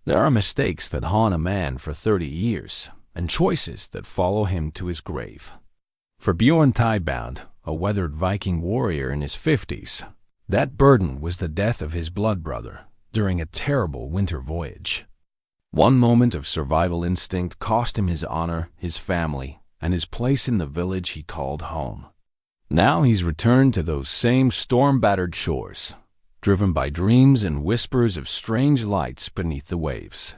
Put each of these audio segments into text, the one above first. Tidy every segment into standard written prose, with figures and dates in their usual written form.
There are mistakes that haunt a man for 30 years, and choices that follow him to his grave. For Bjorn Tide-Bound, a weathered Viking warrior in his 50s, that burden was the death of his blood brother during a terrible winter voyage. One moment of survival instinct cost him his honor, his family, and his place in the village he called home. Now he's returned to those same storm-battered shores, driven by dreams and whispers of strange lights beneath the waves.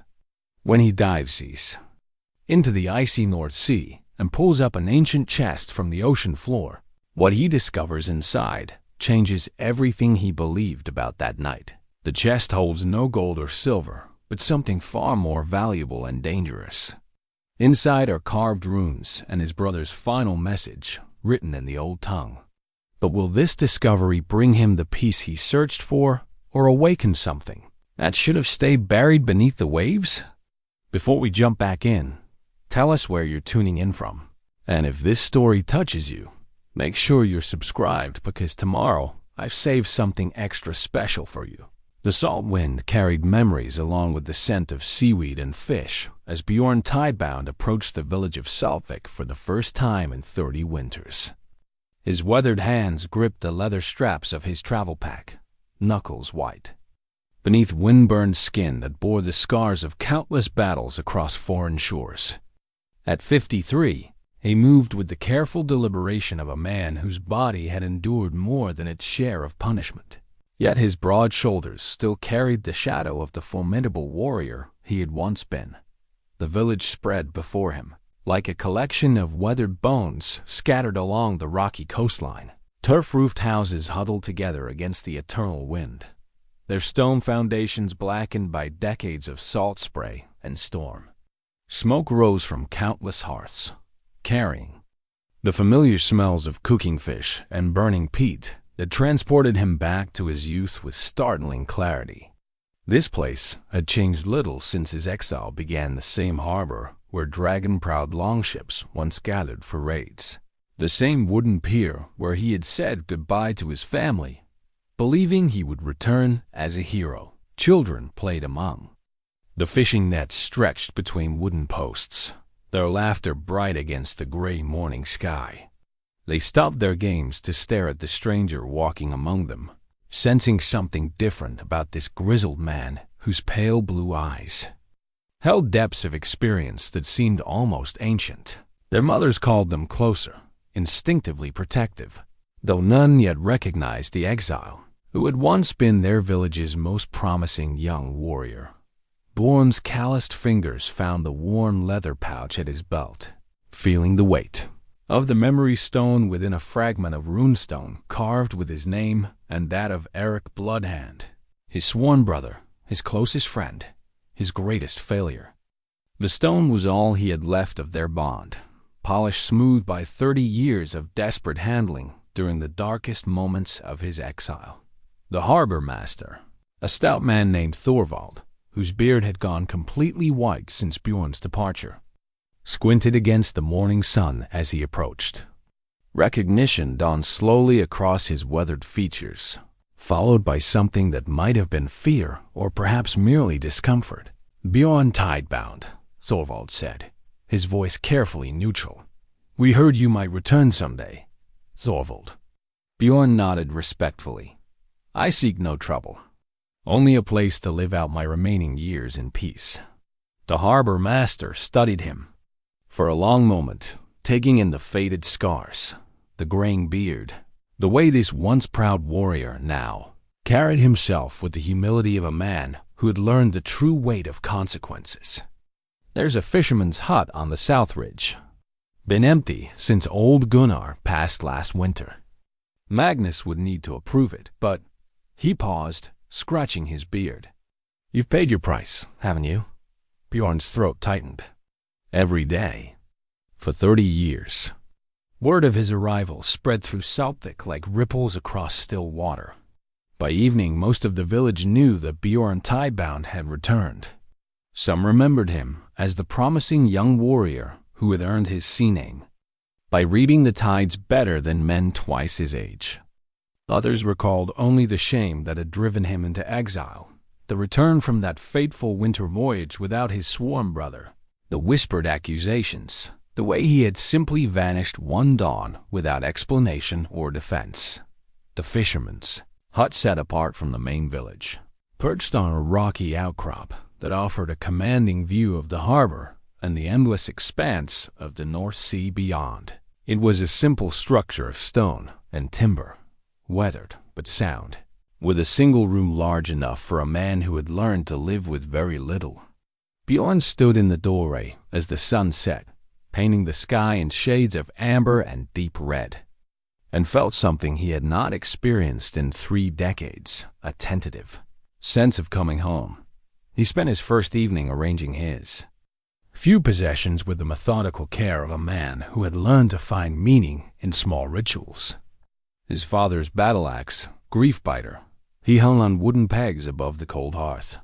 When he dives into the icy North Sea and pulls up an ancient chest from the ocean floor, what he discovers inside changes everything he believed about that night. The chest holds no gold or silver, but something far more valuable and dangerous. Inside are carved runes and his brother's final message, written in the old tongue. But will this discovery bring him the peace he searched for, or awaken something that should have stayed buried beneath the waves? Before we jump back in, tell us where you're tuning in from. And if this story touches you, make sure you're subscribed, because tomorrow I've saved something extra special for you. The salt wind carried memories along with the scent of seaweed and fish as Bjorn Tide-Bound approached the village of Saltvik for the first time in 30 winters. His weathered hands gripped the leather straps of his travel pack, knuckles white, beneath wind-burned skin that bore the scars of countless battles across foreign shores. At 53, he moved with the careful deliberation of a man whose body had endured more than its share of punishment. Yet his broad shoulders still carried the shadow of the formidable warrior he had once been. The village spread before him, like a collection of weathered bones scattered along the rocky coastline. Turf-roofed houses huddled together against the eternal wind, their stone foundations blackened by decades of salt spray and storm. Smoke rose from countless hearths, carrying the familiar smells of cooking fish and burning peat that transported him back to his youth with startling clarity. This place had changed little since his exile began, the same harbor where dragon-prowed longships once gathered for raids. The same wooden pier where he had said goodbye to his family, believing he would return as a hero children played among. The fishing nets stretched between wooden posts, their laughter bright against the gray morning sky. They stopped their games to stare at the stranger walking among them, sensing something different about this grizzled man whose pale blue eyes held depths of experience that seemed almost ancient. Their mothers called them closer, instinctively protective, though none yet recognized the exile who had once been their village's most promising young warrior. Bjorn's calloused fingers found the worn leather pouch at his belt, feeling the weight of the memory stone within a fragment of runestone carved with his name and that of Eric Bloodhand, his sworn brother, his closest friend, his greatest failure. The stone was all he had left of their bond, polished smooth by 30 years of desperate handling during the darkest moments of his exile. The harbor master, a stout man named Thorvald, whose beard had gone completely white since Bjorn's departure, squinted against the morning sun as he approached. Recognition dawned slowly across his weathered features, followed by something that might have been fear or perhaps merely discomfort. "Bjorn Tide-Bound," Thorvald said, his voice carefully neutral. "We heard you might return someday." "Thorvald." Bjorn nodded respectfully. "I seek no trouble, only a place to live out my remaining years in peace." The harbor master studied him for a long moment, taking in the faded scars, the graying beard, the way this once proud warrior now carried himself with the humility of a man who had learned the true weight of consequences. "There's a fisherman's hut on the south ridge. Been empty since old Gunnar passed last winter. Magnus would need to approve it, but—" He paused, scratching his beard. "You've paid your price, haven't you?" Bjorn's throat tightened. "Every day. For 30 years. Word of his arrival spread through Saltvik like ripples across still water. By evening, most of the village knew that Bjorn Tide-Bound had returned. Some remembered him as the promising young warrior who had earned his sea name by reading the tides better than men twice his age. Others recalled only the shame that had driven him into exile, the return from that fateful winter voyage without his swarm brother, the whispered accusations, the way he had simply vanished one dawn without explanation or defense. The fisherman's hut set apart from the main village, perched on a rocky outcrop that offered a commanding view of the harbor and the endless expanse of the North Sea beyond. It was a simple structure of stone and timber, weathered but sound, with a single room large enough for a man who had learned to live with very little. Bjorn stood in the doorway as the sun set, painting the sky in shades of amber and deep red, and felt something he had not experienced in 3 decades, a tentative sense of coming home. He spent his first evening arranging his few possessions with the methodical care of a man who had learned to find meaning in small rituals. His father's battle-axe, Grief-Biter, he hung on wooden pegs above the cold hearth.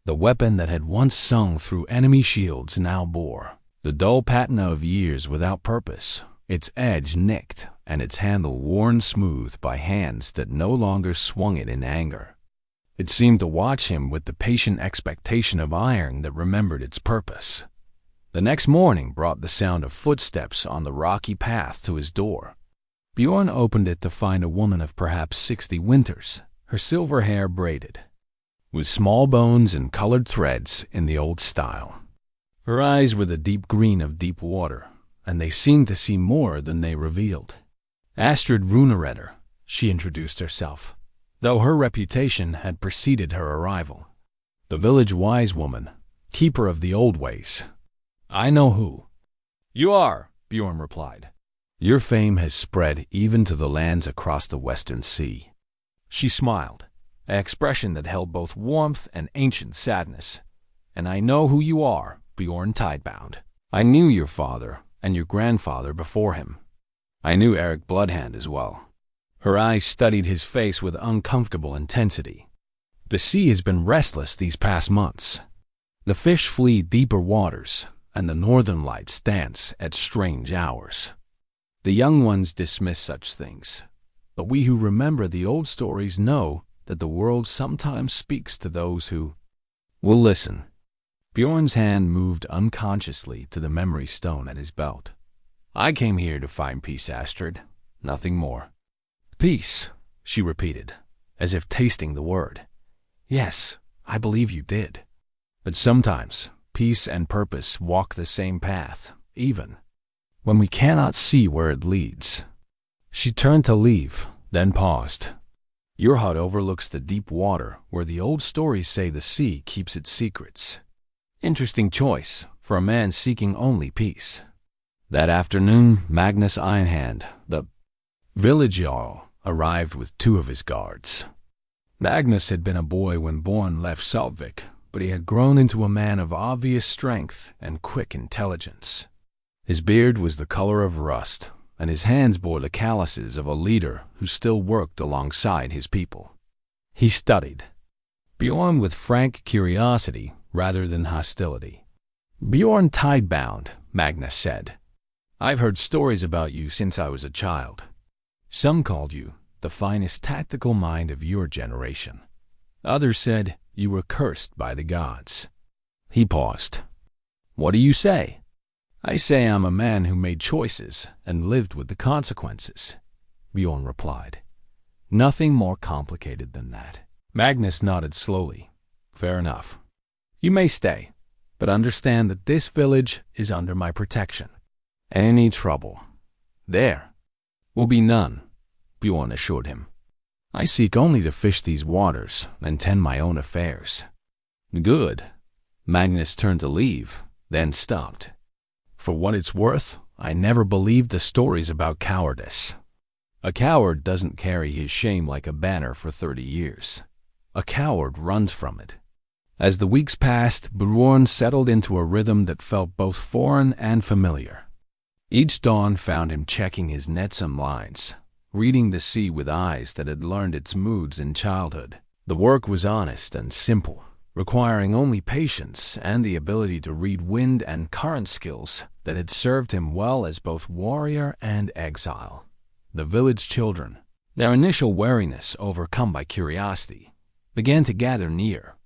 The weapon that had once sung through enemy shields now bore the dull patina of years without purpose, its edge nicked and its handle worn smooth by hands that no longer swung it in anger. It seemed to watch him with the patient expectation of iron that remembered its purpose. The next morning brought the sound of footsteps on the rocky path to his door. Bjorn opened it to find a woman of perhaps 60 winters, her silver hair braided, with small bones and colored threads in the old style. Her eyes were the deep green of deep water, and they seemed to see more than they revealed. Astrid Runeredder, she introduced herself, though her reputation had preceded her arrival. The village wise woman, keeper of the old ways. I know who you are, Bjorn replied. Your fame has spread even to the lands across the western sea. She smiled, an expression that held both warmth and ancient sadness. And I know who you are, Bjorn Tide-Bound. I knew your father and your grandfather before him. I knew Eric Bloodhand as well. Her eyes studied his face with uncomfortable intensity. The sea has been restless these past months. The fish flee deeper waters, and the northern lights dance at strange hours. The young ones dismiss such things, but we who remember the old stories know that the world sometimes speaks to those who will listen. Bjorn's hand moved unconsciously to the memory stone at his belt. I came here to find peace, Astrid, nothing more. Peace, she repeated, as if tasting the word. Yes, I believe you did. But sometimes peace and purpose walk the same path, even when we cannot see where it leads. She turned to leave, then paused. Your hut overlooks the deep water where the old stories say the sea keeps its secrets. Interesting choice for a man seeking only peace. That afternoon, Magnus Einhand, the village jarl, arrived with 2 of his guards. Magnus had been a boy when Bjorn left Saltvik, but he had grown into a man of obvious strength and quick intelligence. His beard was the color of rust, and his hands bore the calluses of a leader who still worked alongside his people. He studied Bjorn with frank curiosity rather than hostility. Bjorn Tide-Bound, Magnus said. I've heard stories about you since I was a child. Some called you the finest tactical mind of your generation. Others said you were cursed by the gods. He paused. What do you say? I say I'm a man who made choices and lived with the consequences, Bjorn replied. Nothing more complicated than that. Magnus nodded slowly. Fair enough. You may stay, but understand that this village is under my protection. Any trouble there will be none, Bjorn assured him. I seek only to fish these waters and tend my own affairs. Good. Magnus turned to leave, then stopped. For what it's worth, I never believed the stories about cowardice. A coward doesn't carry his shame like a banner for 30 years. A coward runs from it. As the weeks passed, Bjorn settled into a rhythm that felt both foreign and familiar. Each dawn found him checking his nets and lines, reading the sea with eyes that had learned its moods in childhood. The work was honest and simple, requiring only patience and the ability to read wind and current skills that had served him well as both warrior and exile. The village children, their initial wariness overcome by curiosity, began to gather near,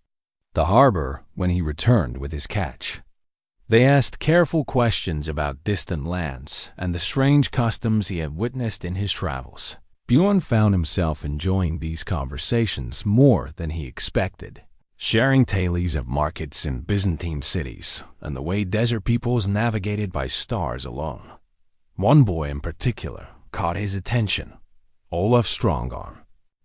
the harbor when he returned with his catch. They asked careful questions about distant lands and the strange customs he had witnessed in his travels. Bjorn found himself enjoying these conversations more than he expected, sharing tales of markets in Byzantine cities and the way desert peoples navigated by stars alone. One boy in particular caught his attention, Olaf Strongarm,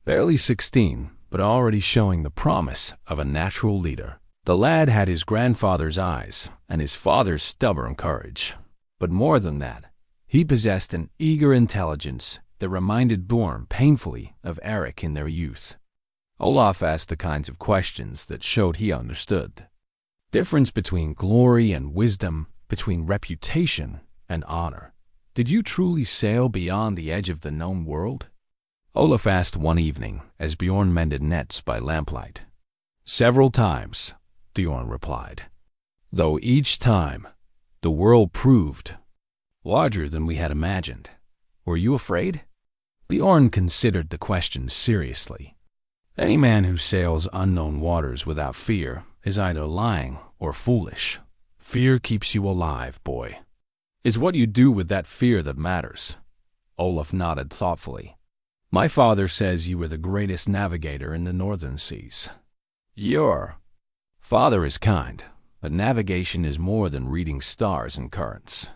barely 16, but already showing the promise of a natural leader. The lad had his grandfather's eyes and his father's stubborn courage, but more than that, he possessed an eager intelligence that reminded Bjorn painfully of Eric in their youth. Olaf asked the kinds of questions that showed he understood. Difference between glory and wisdom, between reputation and honor. Did you truly sail beyond the edge of the known world? Olaf asked one evening as Bjorn mended nets by lamplight. Several times, Bjorn replied, though each time the world proved larger than we had imagined. Were you afraid? Bjorn considered the question seriously. Any man who sails unknown waters without fear is either lying or foolish. Fear keeps you alive, boy. It's what you do with that fear that matters. Olaf nodded thoughtfully. My father says you were the greatest navigator in the northern seas. Your father is kind, but navigation is more than reading stars and currents.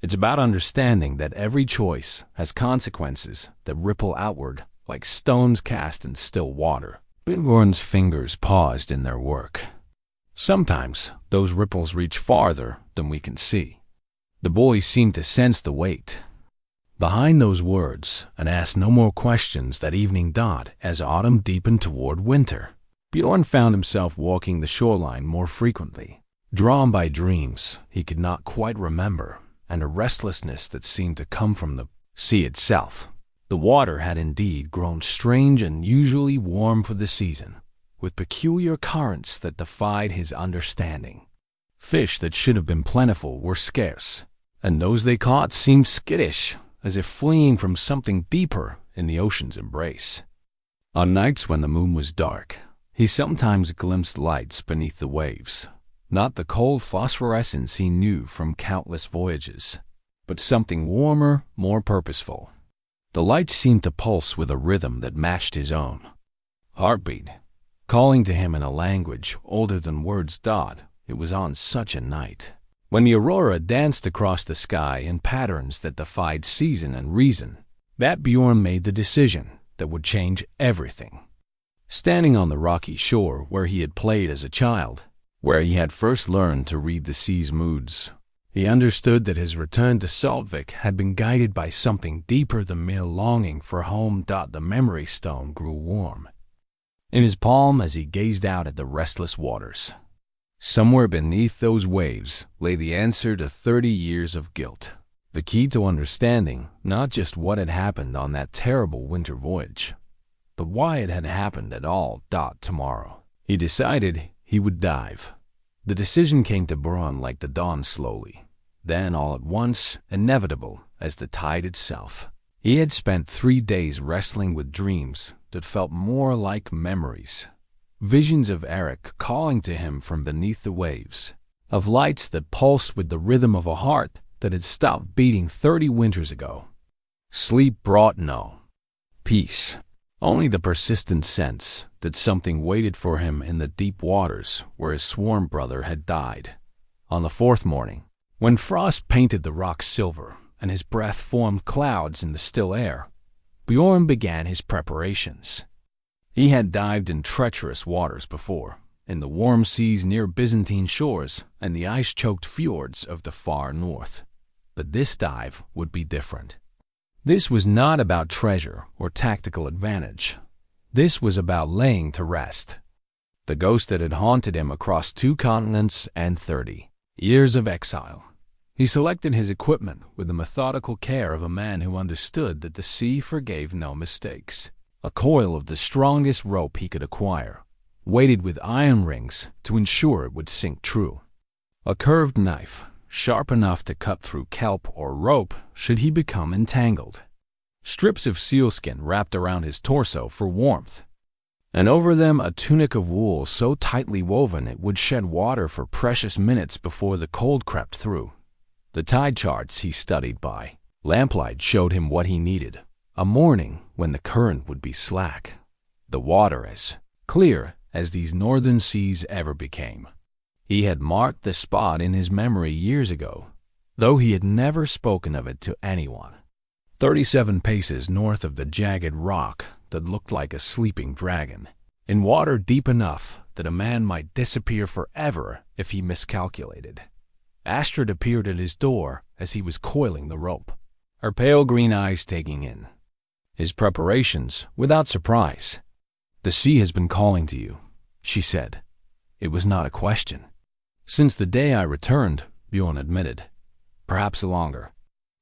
It's about understanding that every choice has consequences that ripple outward like stones cast in still water. Bjorn's fingers paused in their work. Sometimes those ripples reach farther than we can see. The boy seemed to sense the weight behind those words and asked no more questions that evening dawned as autumn deepened toward winter. Bjorn found himself walking the shoreline more frequently, drawn by dreams he could not quite remember and a restlessness that seemed to come from the sea itself. The water had indeed grown strange and unusually warm for the season, with peculiar currents that defied his understanding. Fish that should have been plentiful were scarce, and those they caught seemed skittish, as if fleeing from something deeper in the ocean's embrace. On nights when the moon was dark, he sometimes glimpsed lights beneath the waves, not the cold phosphorescence he knew from countless voyages, but something warmer, more purposeful. The lights seemed to pulse with a rhythm that matched his own heartbeat, calling to him in a language older than words. It was on such a night, when the aurora danced across the sky in patterns that defied season and reason, that Bjorn made the decision that would change everything. Standing on the rocky shore where he had played as a child, where he had first learned to read the sea's moods, he understood that his return to Saltvik had been guided by something deeper than mere longing for home. The memory stone grew warm in his palm as he gazed out at the restless waters. Somewhere beneath those waves lay the answer to 30 years of guilt, the key to understanding not just what had happened on that terrible winter voyage, but why it had happened at all. Tomorrow, he decided he would dive. The decision came to Bjorn like the dawn, slowly, then all at once, inevitable as the tide itself. He had spent 3 days wrestling with dreams that felt more like memories. Visions of Eric calling to him from beneath the waves, of lights that pulsed with the rhythm of a heart that had stopped beating 30 winters ago. Sleep brought no peace, only the persistent sense that something waited for him in the deep waters where his swarm brother had died. On the 4th morning, when frost painted the rocks silver and his breath formed clouds in the still air, Bjorn began his preparations. He had dived in treacherous waters before, in the warm seas near Byzantine shores and the ice-choked fjords of the far north. But this dive would be different. This was not about treasure or tactical advantage. This was about laying to rest the ghost that had haunted him across 2 continents and 30 years of exile. He selected his equipment with the methodical care of a man who understood that the sea forgave no mistakes. A coil of the strongest rope he could acquire, weighted with iron rings to ensure it would sink true. A curved knife, sharp enough to cut through kelp or rope should he become entangled. Strips of sealskin wrapped around his torso for warmth. and over them a tunic of wool so tightly woven it would shed water for precious minutes before the cold crept through. The tide charts he studied by lamplight showed him what he needed: a morning when the current would be slack, the water as clear as these northern seas ever became. He had marked the spot in his memory years ago, though he had never spoken of it to anyone. 37 paces north of the jagged rock that looked like a sleeping dragon, in water deep enough that a man might disappear forever if he miscalculated. Astrid appeared at his door as he was coiling the rope, her pale green eyes taking in his preparations without surprise. "The sea has been calling to you," she said. It was not a question. "Since the day I returned," Bjorn admitted. "Perhaps longer."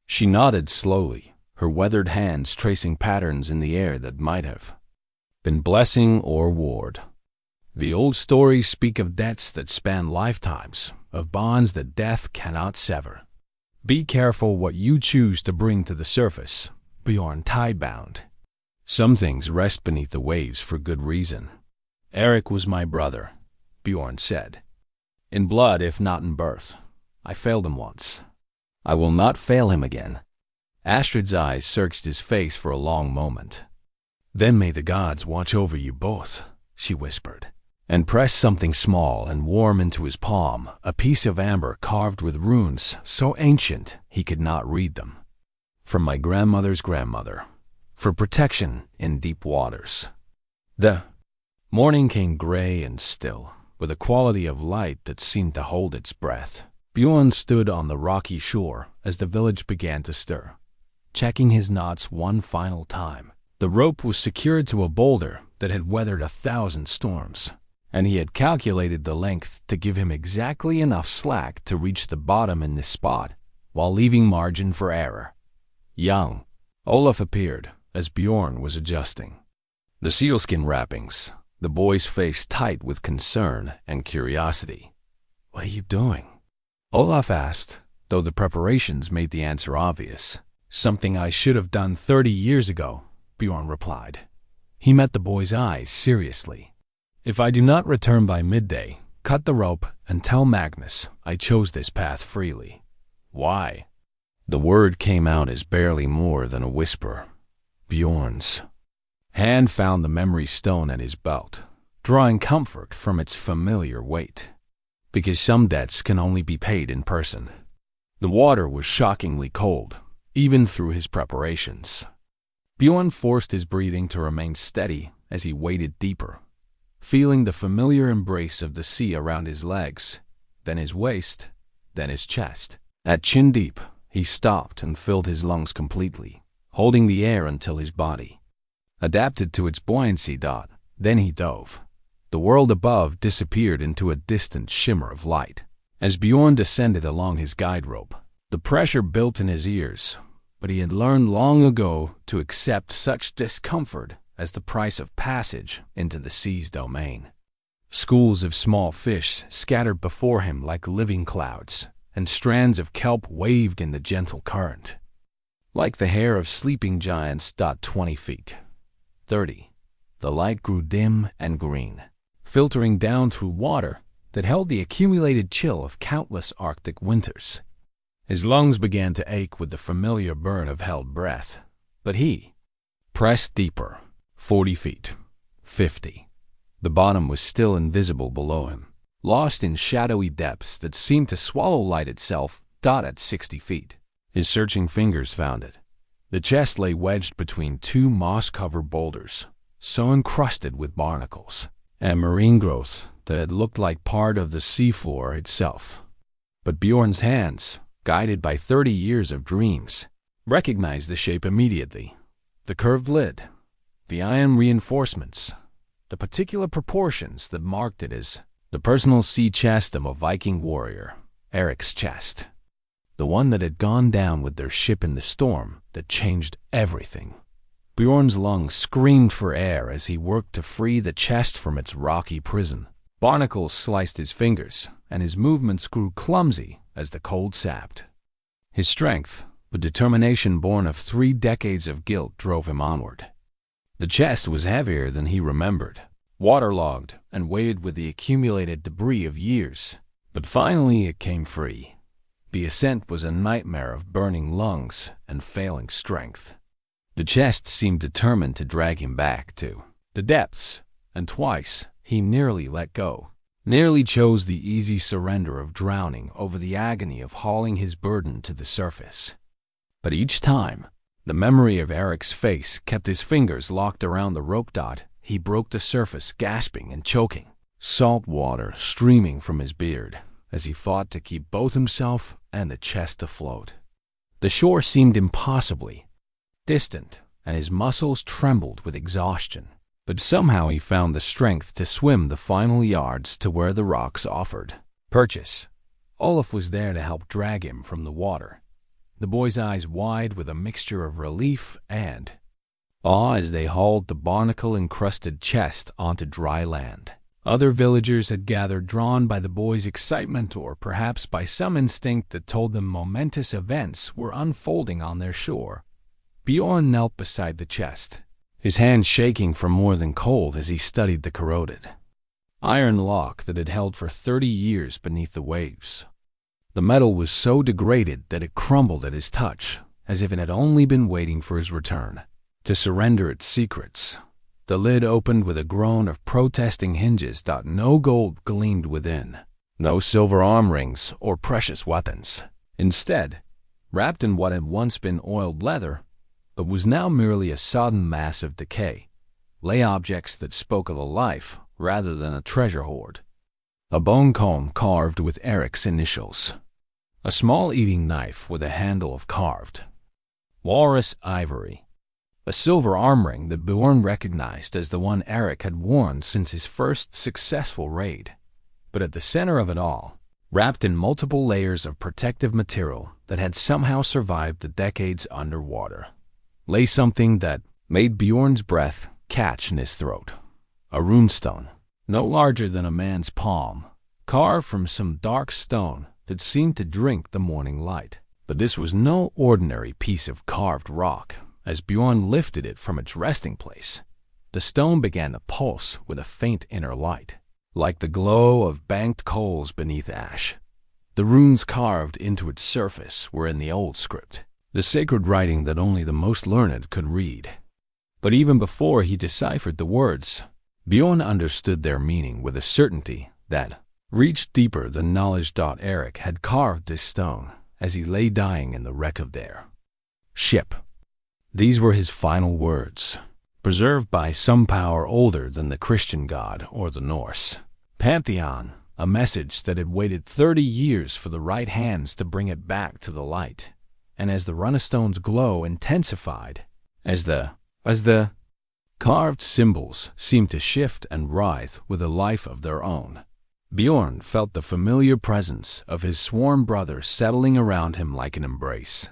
She nodded slowly, her weathered hands tracing patterns in the air that might have been blessing or ward. The old stories speak of debts that span lifetimes, of bonds that death cannot sever. Be careful what you choose to bring to the surface, Bjorn Tide-Bound. Some things rest beneath the waves for good reason. "Eric was my brother," Bjorn said. "In blood, if not in birth. I failed him once. I will not fail him again." Astrid's eyes searched his face for a long moment. "Then may the gods watch over you both," she whispered, and pressed something small and warm into his palm, a piece of amber carved with runes so ancient he could not read them. "From my grandmother's grandmother, for protection in deep waters." The morning came gray and still, with a quality of light that seemed to hold its breath. Bjorn stood on the rocky shore as the village began to stir, checking his knots one final time. The rope was secured to a boulder that had weathered 1,000 storms, and he had calculated the length to give him exactly enough slack to reach the bottom in this spot, while leaving margin for error. Young Olaf appeared as Bjorn was adjusting the sealskin wrappings, the boy's face tight with concern and curiosity. "What are you doing?" Olaf asked, though the preparations made the answer obvious. "Something I should have done 30 years ago," Bjorn replied. He met the boy's eyes seriously. "If I do not return by midday, cut the rope and tell Magnus I chose this path freely." "Why?" The word came out as barely more than a whisper. Bjorn's hand found the memory stone at his belt, drawing comfort from its familiar weight. "Because some debts can only be paid in person." The water was shockingly cold, even through his preparations. Bjorn forced his breathing to remain steady as he waded deeper, feeling the familiar embrace of the sea around his legs, then his waist, then his chest. At chin deep, he stopped and filled his lungs completely, holding the air until his body adapted to its buoyancy. Then he dove. The world above disappeared into a distant shimmer of light. As Bjorn descended along his guide rope, the pressure built in his ears, but he had learned long ago to accept such discomfort as the price of passage into the sea's domain. Schools of small fish scattered before him like living clouds, and strands of kelp waved in the gentle current. Like the hair of sleeping giants. 20 feet. 30. The light grew dim and green, filtering down through water that held the accumulated chill of countless Arctic winters. His lungs began to ache with the familiar burn of held breath, but he pressed deeper. 40 feet. 50. The bottom was still invisible below him, lost in shadowy depths that seemed to swallow light itself. At 60 feet. His searching fingers found it. The chest lay wedged between two moss-covered boulders, so encrusted with barnacles and marine growth that it looked like part of the seafloor itself. But Bjorn's hands, guided by 30 years of dreams, recognized the shape immediately. The curved lid, the iron reinforcements, the particular proportions that marked it as the personal sea chest of a Viking warrior, Eric's chest. The one that had gone down with their ship in the storm that changed everything. Bjorn's lungs screamed for air as he worked to free the chest from its rocky prison. Barnacles sliced his fingers, and his movements grew clumsy as the cold sapped. His strength, the determination born of 3 decades of guilt, drove him onward. The chest was heavier than he remembered, waterlogged and weighted with the accumulated debris of years. But finally it came free. The ascent was a nightmare of burning lungs and failing strength. The chest seemed determined to drag him back to the depths, and twice he nearly let go, nearly chose the easy surrender of drowning over the agony of hauling his burden to the surface. But each time, the memory of Eric's face kept his fingers locked around the rope dot. He broke the surface, gasping and choking, salt water streaming from his beard as he fought to keep both himself and the chest afloat. The shore seemed impossibly distant, and his muscles trembled with exhaustion. But somehow he found the strength to swim the final yards to where the rocks offered purchase. Olaf was there to help drag him from the water, the boy's eyes wide with a mixture of relief and awe as they hauled the barnacle-encrusted chest onto dry land. Other villagers had gathered, drawn by the boy's excitement or perhaps by some instinct that told them momentous events were unfolding on their shore. Bjorn knelt beside the chest, his hands shaking from more than cold as he studied the corroded iron lock that had held for 30 years beneath the waves. The metal was so degraded that it crumbled at his touch, as if it had only been waiting for his return to surrender its secrets. The lid opened with a groan of protesting hinges. No gold gleamed within, no silver arm rings or precious weapons. Instead, wrapped in what had once been oiled leather, but was now merely a sodden mass of decay, lay objects that spoke of a life rather than a treasure hoard. A bone comb carved with Eric's initials, a small eating knife with a handle of carved walrus ivory, a silver arm ring that Bjorn recognized as the one Eric had worn since his first successful raid. But at the center of it all, wrapped in multiple layers of protective material that had somehow survived the decades underwater, lay something that made Bjorn's breath catch in his throat. A runestone, no larger than a man's palm, carved from some dark stone that seemed to drink the morning light. But this was no ordinary piece of carved rock. As Bjorn lifted it from its resting place, the stone began to pulse with a faint inner light, like the glow of banked coals beneath ash. The runes carved into its surface were in the old script, the sacred writing that only the most learned could read. But even before he deciphered the words, Bjorn understood their meaning with a certainty that reached deeper than knowledge. Eric had carved this stone as he lay dying in the wreck of their ship. These were his final words, preserved by some power older than the Christian God or the Norse pantheon, a message that had waited 30 years for the right hands to bring it back to the light. And as the runestone's glow intensified, as the carved symbols seemed to shift and writhe with a life of their own, Bjorn felt the familiar presence of his sworn brother settling around him like an embrace.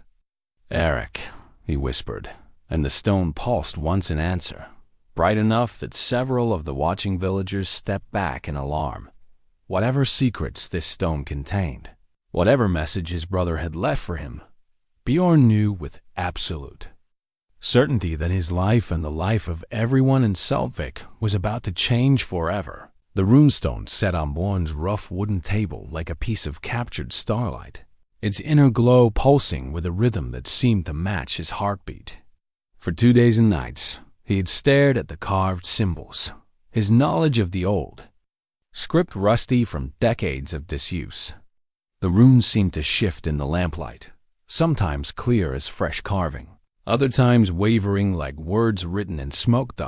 "Eric," he whispered, and the stone pulsed once in answer, bright enough that several of the watching villagers stepped back in alarm. Whatever secrets this stone contained, whatever message his brother had left for him, Bjorn knew with absolute certainty that his life and the life of everyone in Saltvik was about to change forever. The runestone sat on Bjorn's rough wooden table like a piece of captured starlight, its inner glow pulsing with a rhythm that seemed to match his heartbeat. For 2 days and nights, he had stared at the carved symbols, his knowledge of the old script rusty from decades of disuse. The runes seemed to shift in the lamplight, sometimes clear as fresh carving, other times wavering like words written in smoke.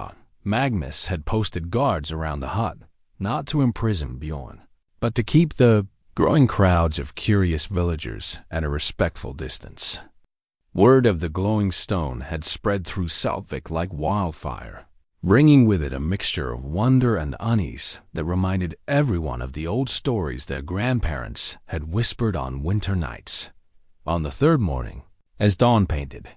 Magnus had posted guards around the hut, not to imprison Bjorn, but to keep the growing crowds of curious villagers at a respectful distance. Word of the glowing stone had spread through Saltvik like wildfire, bringing with it a mixture of wonder and unease that reminded everyone of the old stories their grandparents had whispered on winter nights. On the third morning, as dawn painted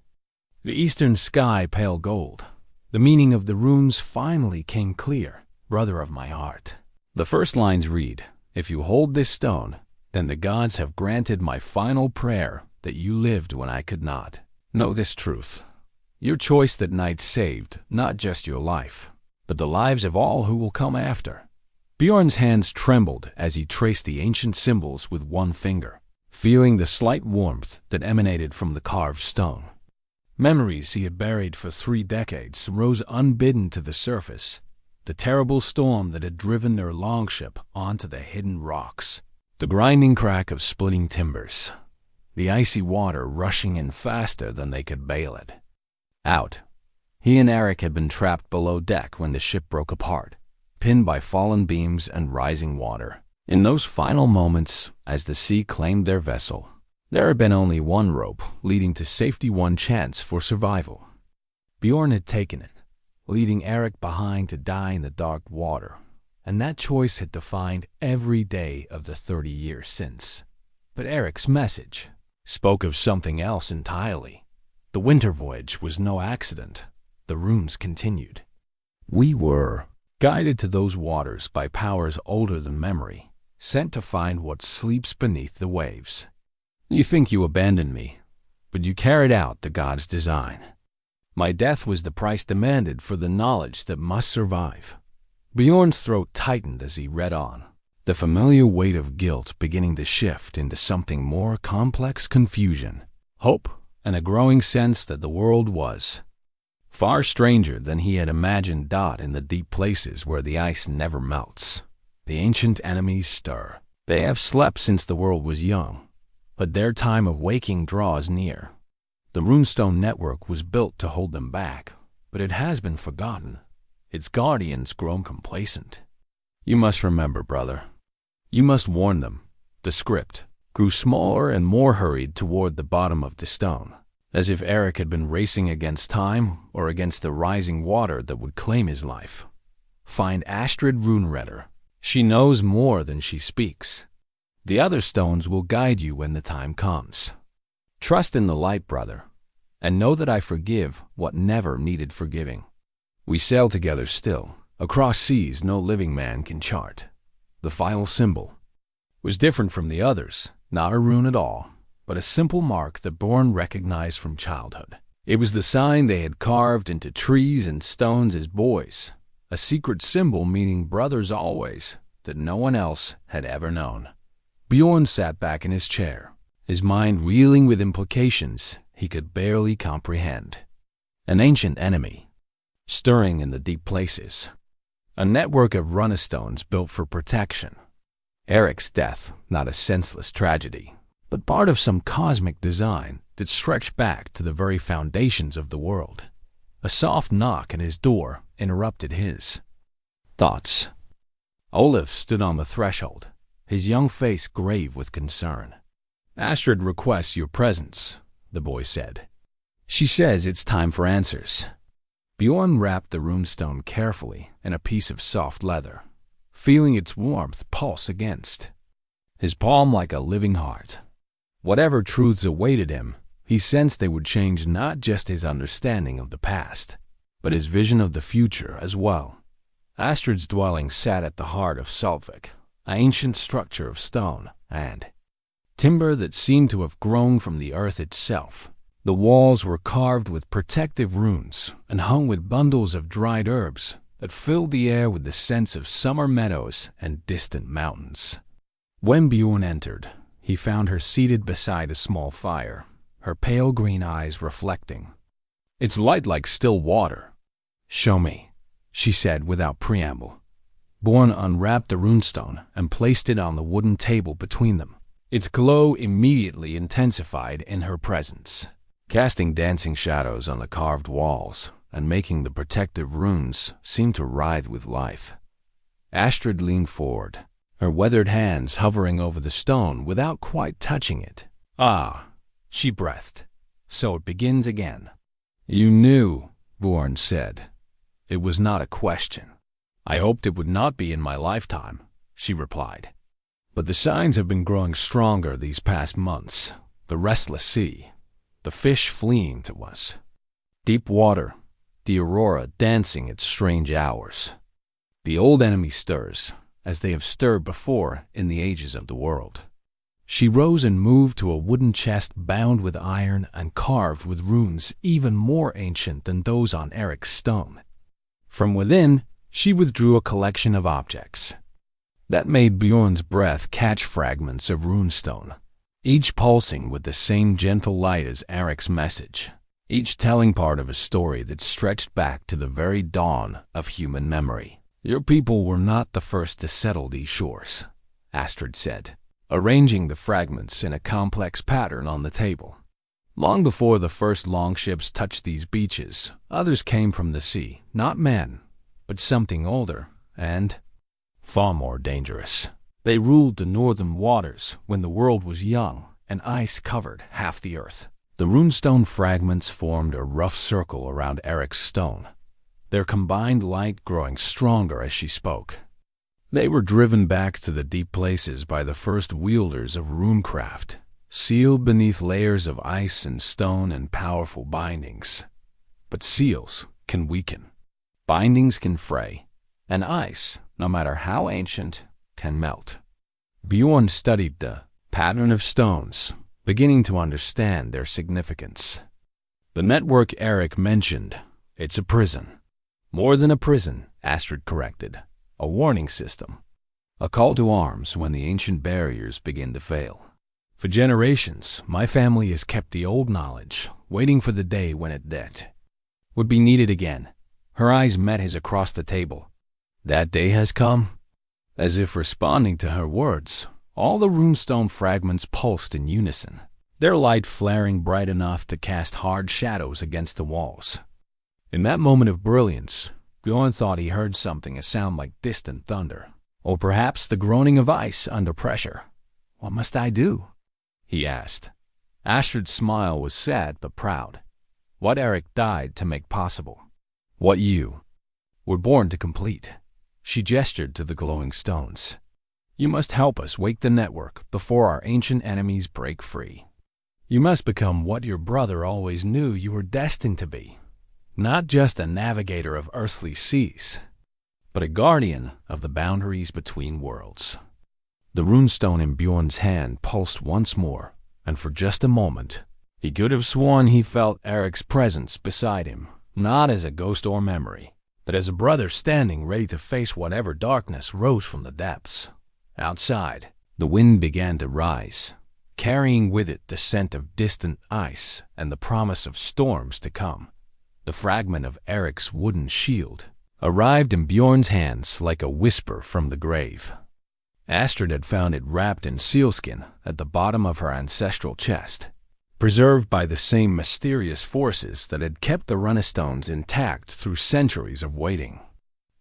the eastern sky pale gold, the meaning of the runes finally came clear. "Brother of my heart." The first lines read, "If you hold this stone, then the gods have granted my final prayer that you lived when I could not. Know this truth. Your choice that night saved not just your life, but the lives of all who will come after. Bjorn's hands trembled as he traced the ancient symbols with one finger, feeling the slight warmth that emanated from the carved stone. Memories he had buried for 3 decades rose unbidden to the surface. The terrible storm that had driven their longship onto the hidden rocks, the grinding crack of splitting timbers, the icy water rushing in faster than they could bail it. Out. He and Eric had been trapped below deck when the ship broke apart, pinned by fallen beams and rising water. In those final moments, as the sea claimed their vessel, there had been only one rope leading to safety, one chance for survival. Bjorn had taken it, leaving Eric behind to die in the dark water, and that choice had defined every day of the 30 years since. But Eric's message spoke of something else entirely. The winter voyage was no accident. The runes continued. We were guided to those waters by powers older than memory, sent to find what sleeps beneath the waves. You think you abandoned me, but you carried out the god's design. My death was the price demanded for the knowledge that must survive. Bjorn's throat tightened as he read on, the familiar weight of guilt beginning to shift into something more complex: confusion, hope, and a growing sense that the world was far stranger than he had imagined. In the deep places where the ice never melts, the ancient enemies stir. They have slept since the world was young, but their time of waking draws near. The runestone network was built to hold them back, but it has been forgotten, its guardians grown complacent. You must remember, brother. You must warn them. The script grew smaller and more hurried toward the bottom of the stone, as if Eric had been racing against time or against the rising water that would claim his life. Find Astrid Runereader. She knows more than she speaks. The other stones will guide you when the time comes. Trust in the light, brother, and know that I forgive what never needed forgiving. We sail together still, across seas no living man can chart. The final symbol was different from the others, not a rune at all, but a simple mark that Bjorn recognized from childhood. It was the sign they had carved into trees and stones as boys, a secret symbol meaning brothers always, that no one else had ever known. Bjorn sat back in his chair, his mind reeling with implications he could barely comprehend. An ancient enemy, stirring in the deep places. A network of runestones built for protection. Eric's death, not a senseless tragedy, but part of some cosmic design that stretched back to the very foundations of the world. A soft knock at his door interrupted his thoughts. Olaf stood on the threshold, his young face grave with concern. Astrid requests your presence, the boy said. She says it's time for answers. Bjorn wrapped the runestone carefully in a piece of soft leather, feeling its warmth pulse against his palm like a living heart. Whatever truths awaited him, he sensed they would change not just his understanding of the past, but his vision of the future as well. Astrid's dwelling sat at the heart of Saltvik, an ancient structure of stone and timber that seemed to have grown from the earth itself. The walls were carved with protective runes and hung with bundles of dried herbs that filled the air with the sense of summer meadows and distant mountains. When Bjorn entered, he found her seated beside a small fire, her pale green eyes reflecting its light like still water. Show me, she said without preamble. Bjorn unwrapped the runestone and placed it on the wooden table between them. Its glow immediately intensified in her presence, casting dancing shadows on the carved walls and making the protective runes seem to writhe with life. Astrid leaned forward, her weathered hands hovering over the stone without quite touching it. Ah, she breathed. So it begins again. You knew, Bjorn said. It was not a question. I hoped it would not be in my lifetime, she replied. But the signs have been growing stronger these past months. The restless sea, the fish fleeing to us. Deep water, the aurora dancing its strange hours. The old enemy stirs, as they have stirred before in the ages of the world. She rose and moved to a wooden chest bound with iron and carved with runes even more ancient than those on Eric's stone. From within, She withdrew a collection of objects. That made Bjorn's breath catch fragments of runestone, each pulsing with the same gentle light as Eric's message, each telling part of a story that stretched back to the very dawn of human memory. Your people were not the first to settle these shores, Astrid said, arranging the fragments in a complex pattern on the table. Long before the first longships touched these beaches, others came from the sea, not men, but something older and far more dangerous. They ruled the northern waters when the world was young and ice covered half the earth. The runestone fragments formed a rough circle around Eric's stone, their combined light growing stronger as she spoke. They were driven back to the deep places by the first wielders of runecraft, sealed beneath layers of ice and stone and powerful bindings. But seals can weaken, bindings can fray, and ice, no matter how ancient, can melt. Bjorn studied the pattern of stones, beginning to understand their significance. The network Eric mentioned, it's a prison. More than a prison, Astrid corrected. A warning system. A call to arms when the ancient barriers begin to fail. For generations, my family has kept the old knowledge, waiting for the day when it would be needed again. Her eyes met his across the table. That day has come? As if responding to her words, all the runestone fragments pulsed in unison, their light flaring bright enough to cast hard shadows against the walls. In that moment of brilliance, Bjorn thought he heard something, a sound like distant thunder, or perhaps the groaning of ice under pressure. "What must I do?" he asked. Astrid's smile was sad but proud. What Eric died to make possible. What you were born to complete. She gestured to the glowing stones. You must help us wake the network before our ancient enemies break free. You must become what your brother always knew you were destined to be. Not just a navigator of earthly seas, but a guardian of the boundaries between worlds. The runestone in Bjorn's hand pulsed once more, and for just a moment, he could have sworn he felt Eric's presence beside him, not as a ghost or memory, but as a brother standing ready to face whatever darkness rose from the depths. Outside, the wind began to rise, carrying with it the scent of distant ice and the promise of storms to come. The fragment of Eric's wooden shield arrived in Bjorn's hands like a whisper from the grave. Astrid had found it wrapped in sealskin at the bottom of her ancestral chest, preserved by the same mysterious forces that had kept the runestones intact through centuries of waiting.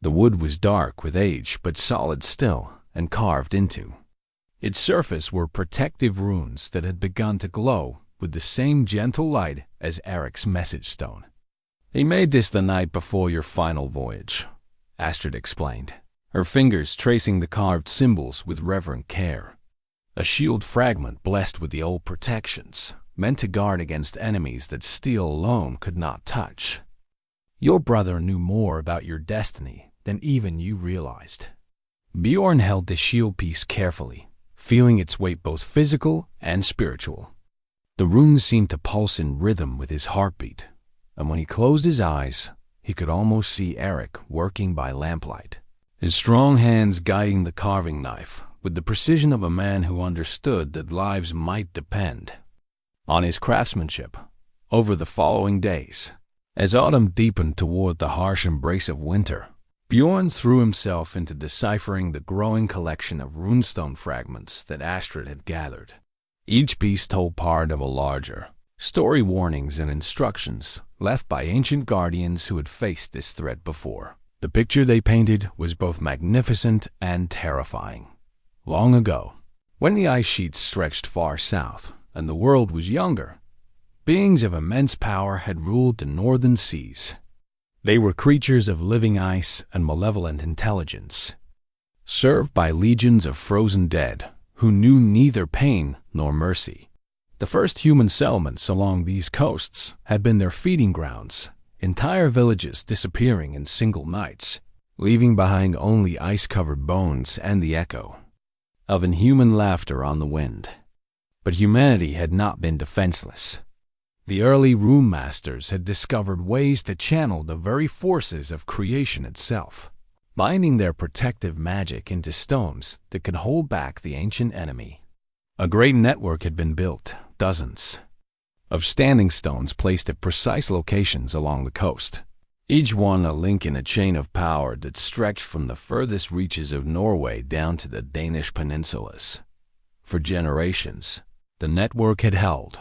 The wood was dark with age but solid still and carved into its surface were protective runes that had begun to glow with the same gentle light as Eric's message stone. He made this the night before your final voyage, Astrid explained, her fingers tracing the carved symbols with reverent care. A shield fragment blessed with the old protections, meant to guard against enemies that steel alone could not touch. Your brother knew more about your destiny than even you realized. Bjorn held the shield piece carefully, feeling its weight both physical and spiritual. The runes seemed to pulse in rhythm with his heartbeat, and when he closed his eyes, he could almost see Eric working by lamplight, his strong hands guiding the carving knife with the precision of a man who understood that lives might depend on his craftsmanship. Over the following days, as autumn deepened toward the harsh embrace of winter, Bjorn threw himself into deciphering the growing collection of runestone fragments that Astrid had gathered. Each piece told part of a larger story, warnings and instructions left by ancient guardians who had faced this threat before. The picture they painted was both magnificent and terrifying. Long ago, when the ice sheets stretched far south and the world was younger, beings of immense power had ruled the northern seas. They were creatures of living ice and malevolent intelligence, served by legions of frozen dead who knew neither pain nor mercy. The first human settlements along these coasts had been their feeding grounds, entire villages disappearing in single nights, leaving behind only ice-covered bones and the echo of inhuman laughter on the wind. But humanity had not been defenseless. The early rune masters had discovered ways to channel the very forces of creation itself. binding their protective magic into stones that could hold back the ancient enemy. A great network had been built, dozens of standing stones placed at precise locations along the coast, each one a link in a chain of power that stretched from the furthest reaches of Norway down to the Danish peninsulas. For generations, the network had held.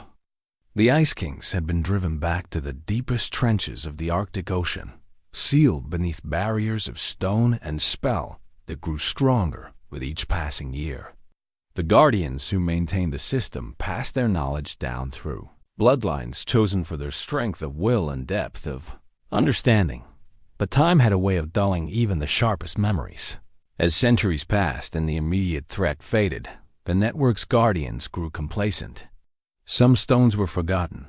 The Ice Kings had been driven back to the deepest trenches of the Arctic Ocean, sealed beneath barriers of stone and spell that grew stronger with each passing year. The Guardians who maintained the system passed their knowledge down through bloodlines chosen for their strength of will and depth of understanding. But time had a way of dulling even the sharpest memories. As centuries passed and the immediate threat faded, the network's guardians grew complacent. Some stones were forgotten,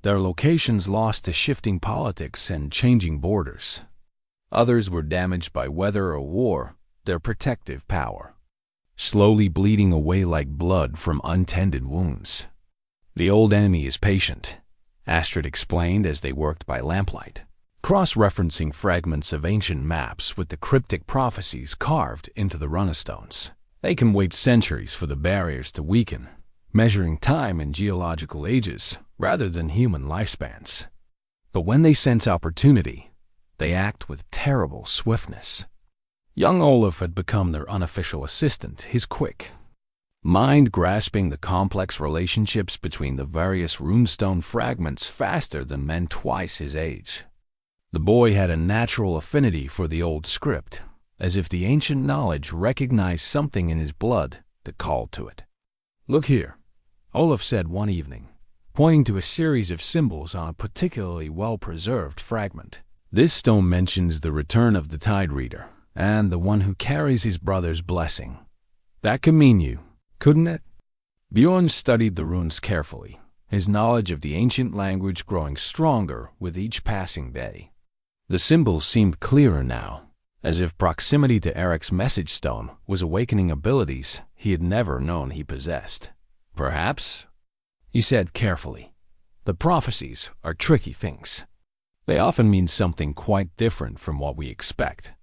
their locations lost to shifting politics and changing borders. Others were damaged by weather or war, their protective power slowly bleeding away like blood from untended wounds. "The old enemy is patient," Astrid explained as they worked by lamplight, cross-referencing fragments of ancient maps with the cryptic prophecies carved into the runestones. "They can wait centuries for the barriers to weaken, measuring time in geological ages rather than human lifespans. But when they sense opportunity, they act with terrible swiftness." Young Olaf had become their unofficial assistant, his quick mind grasping the complex relationships between the various runestone fragments faster than men twice his age. The boy had a natural affinity for the old script, as if the ancient knowledge recognized something in his blood that called to it. "Look here," Olaf said one evening, pointing to a series of symbols on a particularly well-preserved fragment. "This stone mentions the return of the Tide Reader, and the one who carries his brother's blessing. That could mean you, couldn't it?" Bjorn studied the runes carefully, his knowledge of the ancient language growing stronger with each passing day. The symbols seemed clearer now, as if proximity to Eric's message stone was awakening abilities he had never known he possessed. "Perhaps," he said carefully, "the prophecies are tricky things. They often mean something quite different from what we expect."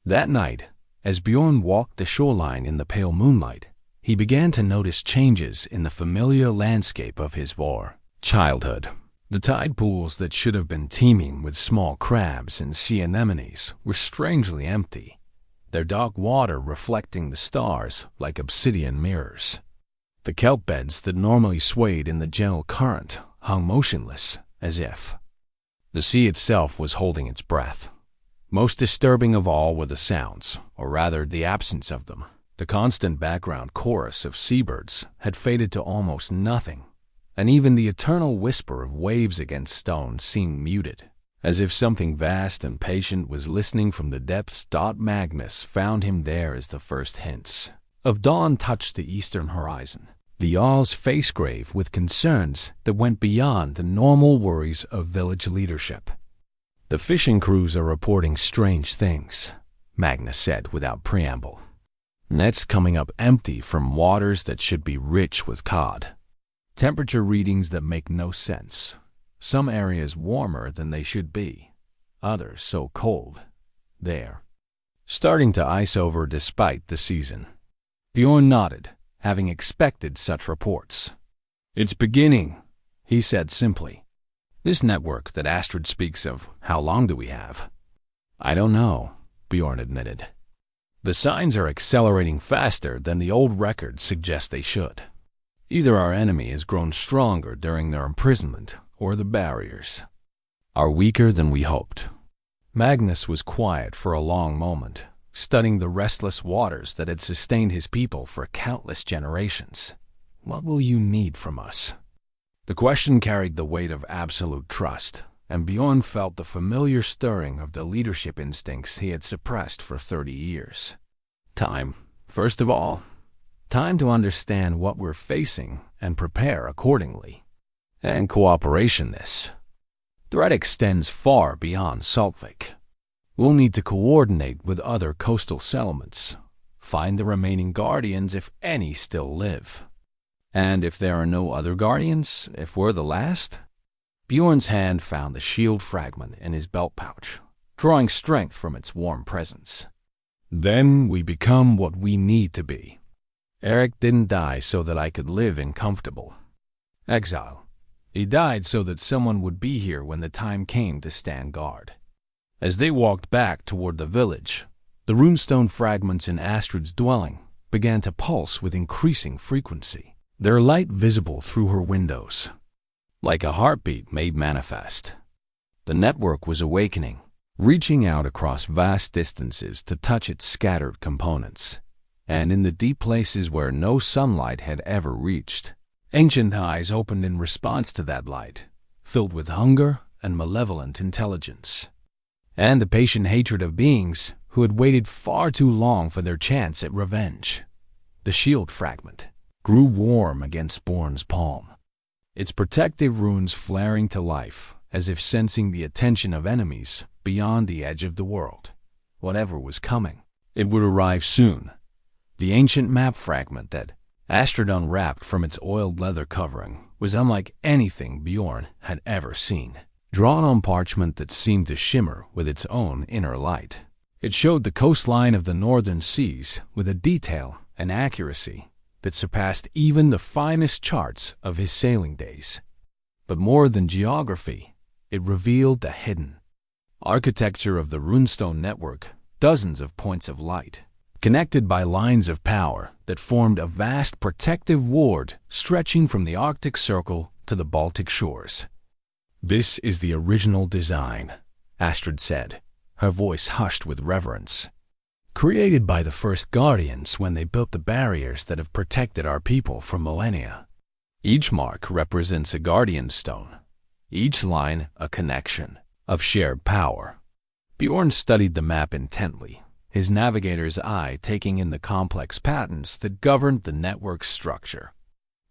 That night, as Bjorn walked the shoreline in the pale moonlight, he began to notice changes in the familiar landscape of his childhood. The tide pools that should have been teeming with small crabs and sea anemones were strangely empty, their dark water reflecting the stars like obsidian mirrors. The kelp beds that normally swayed in the gentle current hung motionless, as if the sea itself was holding its breath. Most disturbing of all were the sounds, or rather the absence of them. The constant background chorus of seabirds had faded to almost nothing, and even the eternal whisper of waves against stone seemed muted, as if something vast and patient was listening from the depths. Magnus found him there as the first hints of dawn touched the eastern horizon, the Jarl's face grave with concerns that went beyond the normal worries of village leadership. "The fishing crews are reporting strange things," Magnus said without preamble. "Nets coming up empty from waters that should be rich with cod. Temperature readings that make no sense. Some areas warmer than they should be, others so cold they're starting to ice over despite the season." Bjorn nodded, having expected such reports. "It's beginning," he said simply. "This network that Astrid speaks of, how long do we have?" "I don't know," Bjorn admitted. "The signs are accelerating faster than the old records suggest they should. Either our enemy has grown stronger during their imprisonment, or the barriers are weaker than we hoped." Magnus was quiet for a long moment, studying the restless waters that had sustained his people for countless generations. "What will you need from us?" The question carried the weight of absolute trust, and Bjorn felt the familiar stirring of the leadership instincts he had suppressed for 30 years. "Time, first of all. Time to understand what we're facing and prepare accordingly. And cooperation. This threat extends far beyond Saltvik. We'll need to coordinate with other coastal settlements, find the remaining guardians if any still live. And if there are no other guardians, if we're the last?" Bjorn's hand found the shield fragment in his belt pouch, drawing strength from its warm presence. Then we become what we need to be. Eric didn't die so that I could live in comfortable exile. He died so that someone would be here when the time came to stand guard. As they walked back toward the village, the runestone fragments in Astrid's dwelling began to pulse with increasing frequency, their light visible through her windows, like a heartbeat made manifest. The network was awakening, reaching out across vast distances to touch its scattered components, and in the deep places where no sunlight had ever reached, ancient eyes opened in response to that light, filled with hunger and malevolent intelligence, and the patient hatred of beings who had waited far too long for their chance at revenge. The shield fragment grew warm against Bjorn's palm, its protective runes flaring to life as if sensing the attention of enemies beyond the edge of the world. Whatever was coming, it would arrive soon. The ancient map fragment that Astrid unwrapped from its oiled leather covering was unlike anything Bjorn had ever seen, drawn on parchment that seemed to shimmer with its own inner light. It showed the coastline of the northern seas with a detail and accuracy that surpassed even the finest charts of his sailing days. But more than geography, it revealed the hidden architecture of the runestone network, dozens of points of light, connected by lines of power that formed a vast protective ward stretching from the Arctic Circle to the Baltic shores. "This is the original design," Astrid said, her voice hushed with reverence. "Created by the first Guardians when they built the barriers that have protected our people for millennia. Each mark represents a Guardian stone, each line a connection of shared power." Bjorn studied the map intently, his navigator's eye taking in the complex patterns that governed the network's structure.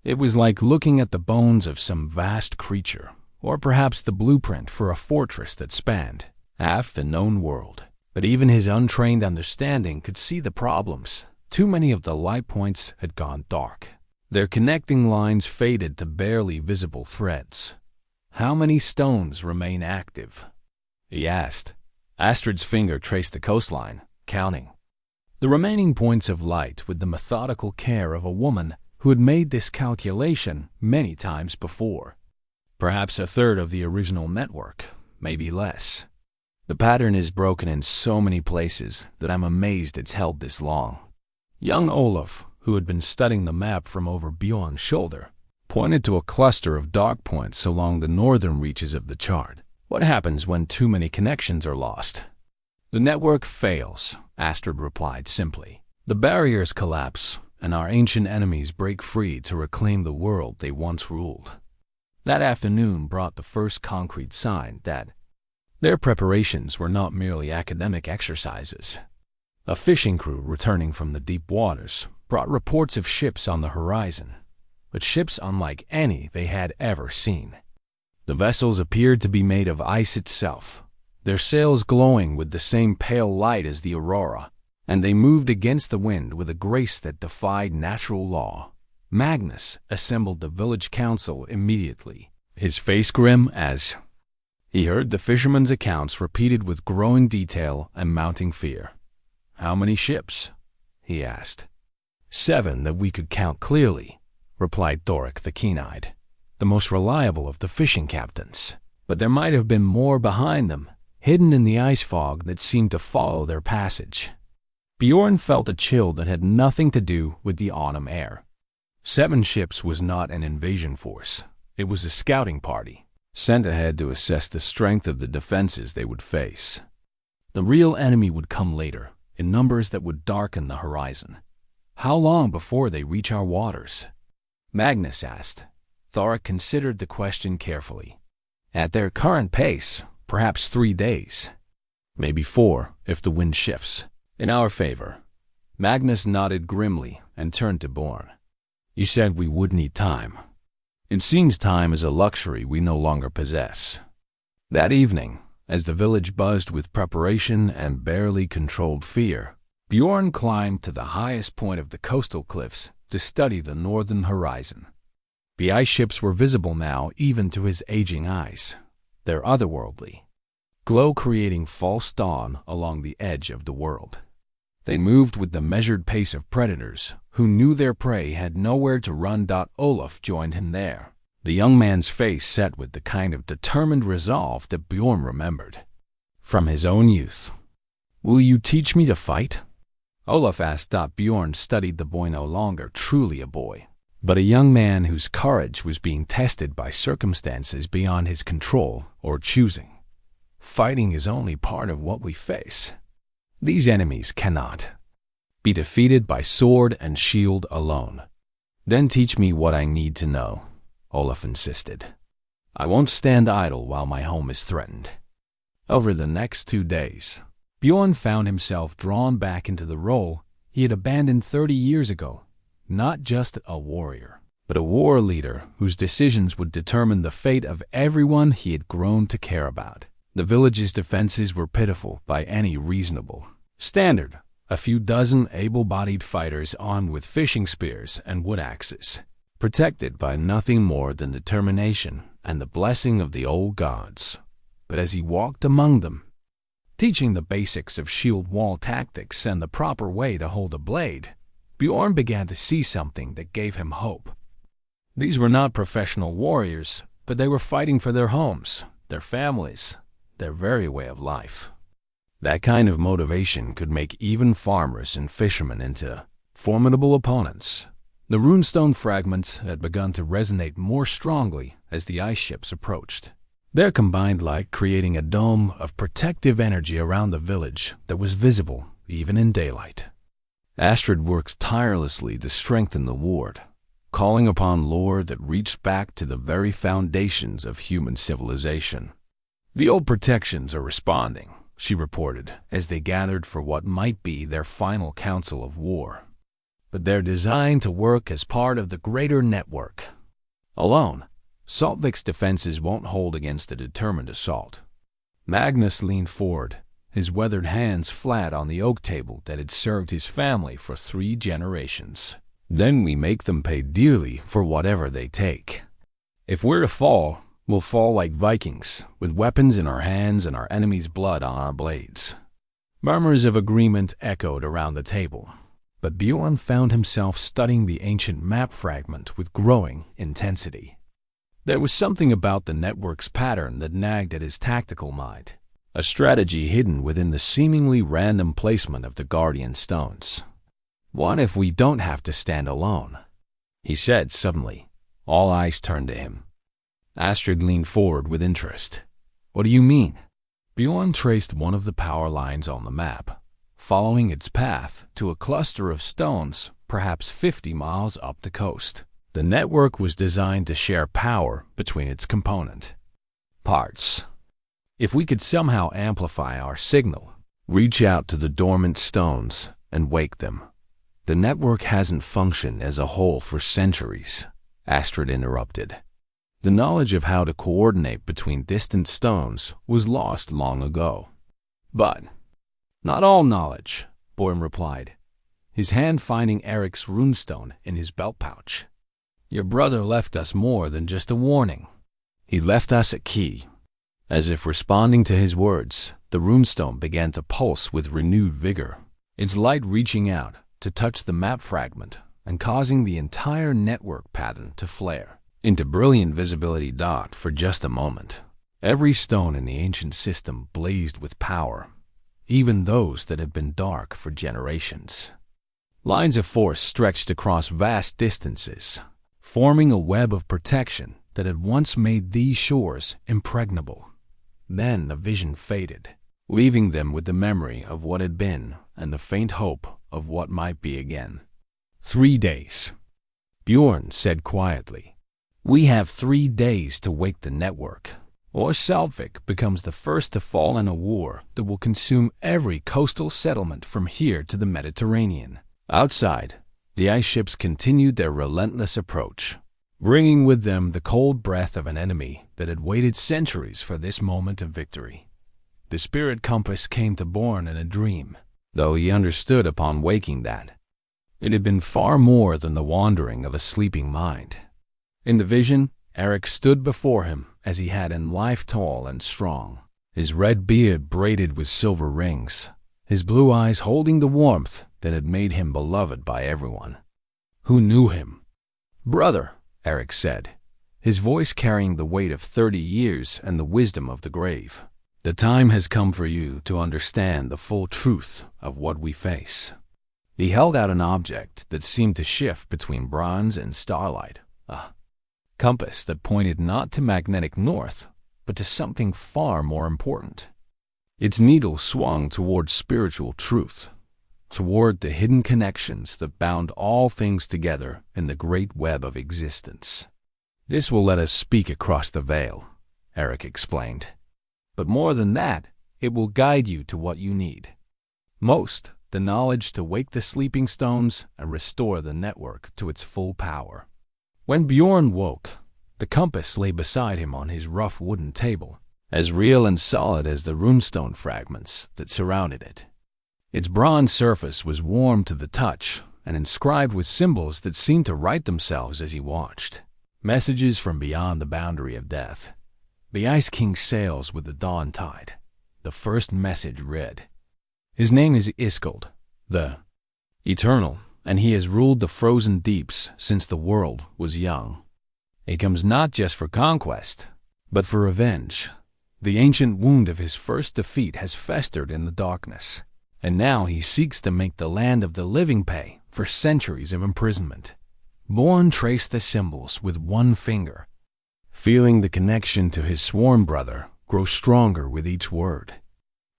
It was like looking at the bones of some vast creature, or perhaps the blueprint for a fortress that spanned half the known world. But even his untrained understanding could see the problems. Too many of the light points had gone dark. Their connecting lines faded to barely visible threads. "How many stones remain active?" he asked. Astrid's finger traced the coastline, counting the remaining points of light with the methodical care of a woman who had made this calculation many times before. Perhaps a third of the original network, maybe less. "The pattern is broken in so many places that I'm amazed it's held this long." Young Olaf, who had been studying the map from over Bjorn's shoulder, pointed to a cluster of dark points along the northern reaches of the chart. "What happens when too many connections are lost?" "The network fails," Astrid replied simply. "The barriers collapse, and our ancient enemies break free to reclaim the world they once ruled." That afternoon brought the first concrete sign that their preparations were not merely academic exercises. A fishing crew returning from the deep waters brought reports of ships on the horizon, but ships unlike any they had ever seen. The vessels appeared to be made of ice itself, their sails glowing with the same pale light as the aurora, and they moved against the wind with a grace that defied natural law. Magnus assembled the village council immediately, his face grim as he heard the fishermen's accounts repeated with growing detail and mounting fear. "How many ships?" he asked. "7 that we could count clearly," replied Thoric the keen-eyed, the most reliable of the fishing captains. "But there might have been more behind them, hidden in the ice fog that seemed to follow their passage." Bjorn felt a chill that had nothing to do with the autumn air. 7 ships was not an invasion force. It was a scouting party, sent ahead to assess the strength of the defenses they would face. The real enemy would come later, in numbers that would darken the horizon. "How long before they reach our waters?" Magnus asked. Thoric considered the question carefully. "At their current pace, perhaps 3 days. Maybe 4 if the wind shifts in our favor." Magnus nodded grimly and turned to Bjorn. "You said we would need time. It seems time is a luxury we no longer possess." That evening, as the village buzzed with preparation and barely controlled fear, Bjorn climbed to the highest point of the coastal cliffs to study the northern horizon. The ice ships were visible now even to his aging eyes, their otherworldly glow creating false dawn along the edge of the world. They moved with the measured pace of predators who knew their prey had nowhere to run. Olaf joined him there, the young man's face set with the kind of determined resolve that Bjorn remembered from his own youth. "Will you teach me to fight?" Olaf asked. Bjorn studied the boy, no longer truly a boy, but a young man whose courage was being tested by circumstances beyond his control or choosing. "Fighting is only part of what we face. These enemies cannot be defeated by sword and shield alone." "Then teach me what I need to know," Olaf insisted. "I won't stand idle while my home is threatened." Over the next 2 days, Bjorn found himself drawn back into the role he had abandoned 30 years ago. Not just a warrior, but a war leader whose decisions would determine the fate of everyone he had grown to care about. The village's defenses were pitiful by any reasonable standard. A few dozen able-bodied fighters armed with fishing spears and wood axes, protected by nothing more than determination and the blessing of the old gods. But as he walked among them, teaching the basics of shield wall tactics and the proper way to hold a blade, Bjorn began to see something that gave him hope. These were not professional warriors, but they were fighting for their homes, their families, their very way of life. That kind of motivation could make even farmers and fishermen into formidable opponents. The runestone fragments had begun to resonate more strongly as the ice ships approached, their combined light creating a dome of protective energy around the village that was visible even in daylight. Astrid worked tirelessly to strengthen the ward, calling upon lore that reached back to the very foundations of human civilization. "The old protections are responding," she reported, as they gathered for what might be their final council of war. "But they're designed to work as part of the greater network. Alone, Saltvik's defenses won't hold against a determined assault." Magnus leaned forward, his weathered hands flat on the oak table that had served his family for 3 generations. "Then we make them pay dearly for whatever they take. If we're to fall, we'll fall like Vikings, with weapons in our hands and our enemy's blood on our blades." Murmurs of agreement echoed around the table, but Bjorn found himself studying the ancient map fragment with growing intensity. There was something about the network's pattern that nagged at his tactical mind, a strategy hidden within the seemingly random placement of the guardian stones. "What if we don't have to stand alone?" he said suddenly. All eyes turned to him. Astrid leaned forward with interest. "What do you mean?" Bjorn traced one of the power lines on the map, following its path to a cluster of stones perhaps 50 miles up the coast. The network was designed to share power between its component parts. If we could somehow amplify our signal, reach out to the dormant stones, and wake them. "The network hasn't functioned as a whole for centuries," Astrid interrupted. "The knowledge of how to coordinate between distant stones was lost long ago." "But not all knowledge," Bjorn replied, his hand finding Eric's runestone in his belt pouch. "Your brother left us more than just a warning. He left us a key." As if responding to his words, the runestone began to pulse with renewed vigor, its light reaching out to touch the map fragment and causing the entire network pattern to flare into brilliant visibility. For just a moment, every stone in the ancient system blazed with power, even those that had been dark for generations. Lines of force stretched across vast distances, forming a web of protection that had once made these shores impregnable. Then the vision faded, leaving them with the memory of what had been and the faint hope of what might be again. 3 days, Bjorn said quietly. "We have 3 days to wake the network, or Saltvik becomes the first to fall in a war that will consume every coastal settlement from here to the Mediterranean." Outside, the ice ships continued their relentless approach, bringing with them the cold breath of an enemy that had waited centuries for this moment of victory. The spirit compass came to Bjorn in a dream, though he understood upon waking that it had been far more than the wandering of a sleeping mind. In the vision, Eric stood before him as he had in life, tall and strong, his red beard braided with silver rings, his blue eyes holding the warmth that had made him beloved by everyone who knew him. "Brother," Eric said, his voice carrying the weight of 30 years and the wisdom of the grave, "the time has come for you to understand the full truth of what we face." He held out an object that seemed to shift between bronze and starlight, a compass that pointed not to magnetic north, but to something far more important. Its needle swung toward spiritual truth, toward the hidden connections that bound all things together in the great web of existence. "This will let us speak across the veil," Eric explained. "But more than that, it will guide you to what you need most, the knowledge to wake the sleeping stones and restore the network to its full power." When Bjorn woke, the compass lay beside him on his rough wooden table, as real and solid as the runestone fragments that surrounded it. Its bronze surface was warm to the touch and inscribed with symbols that seemed to write themselves as he watched. Messages from beyond the boundary of death. "The Ice King sails with the dawn tide." The first message read, "His name is Iskold, the Eternal, and he has ruled the frozen deeps since the world was young. He comes not just for conquest, but for revenge. The ancient wound of his first defeat has festered in the darkness, and now he seeks to make the land of the living pay for centuries of imprisonment." Bjorn traced the symbols with one finger, feeling the connection to his sworn brother grow stronger with each word.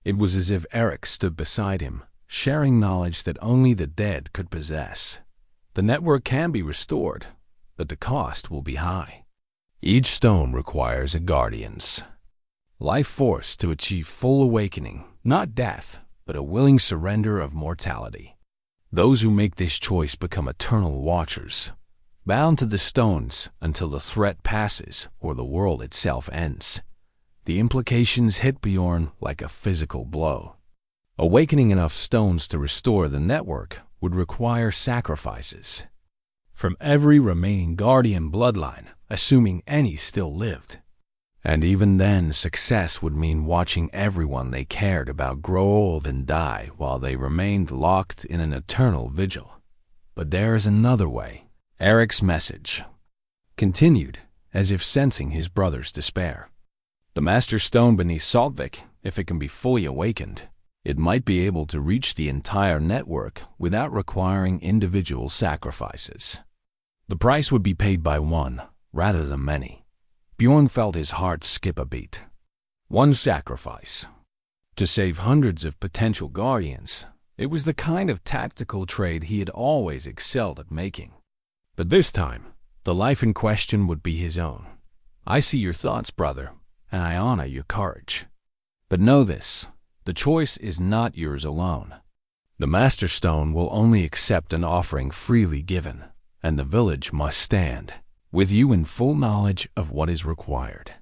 It was as if Eric stood beside him, sharing knowledge that only the dead could possess. The network can be restored, but the cost will be high. Each stone requires a guardian's life force to achieve full awakening, not death, but a willing surrender of mortality. Those who make this choice become eternal watchers, bound to the stones until the threat passes or the world itself ends. The implications hit Bjorn like a physical blow. Awakening enough stones to restore the network would require sacrifices from every remaining guardian bloodline, assuming any still lived. And even then, success would mean watching everyone they cared about grow old and die while they remained locked in an eternal vigil. But there is another way. Eric's message continued, as if sensing his brother's despair. "The Master Stone beneath Saltvik, if it can be fully awakened, it might be able to reach the entire network without requiring individual sacrifices. The price would be paid by one, rather than many." Bjorn felt his heart skip a beat. One sacrifice. To save hundreds of potential guardians, it was the kind of tactical trade he had always excelled at making. But this time, the life in question would be his own. "I see your thoughts, brother, and I honor your courage. But know this, the choice is not yours alone. The Master Stone will only accept an offering freely given, and the village must stand, with you in full knowledge of what is required."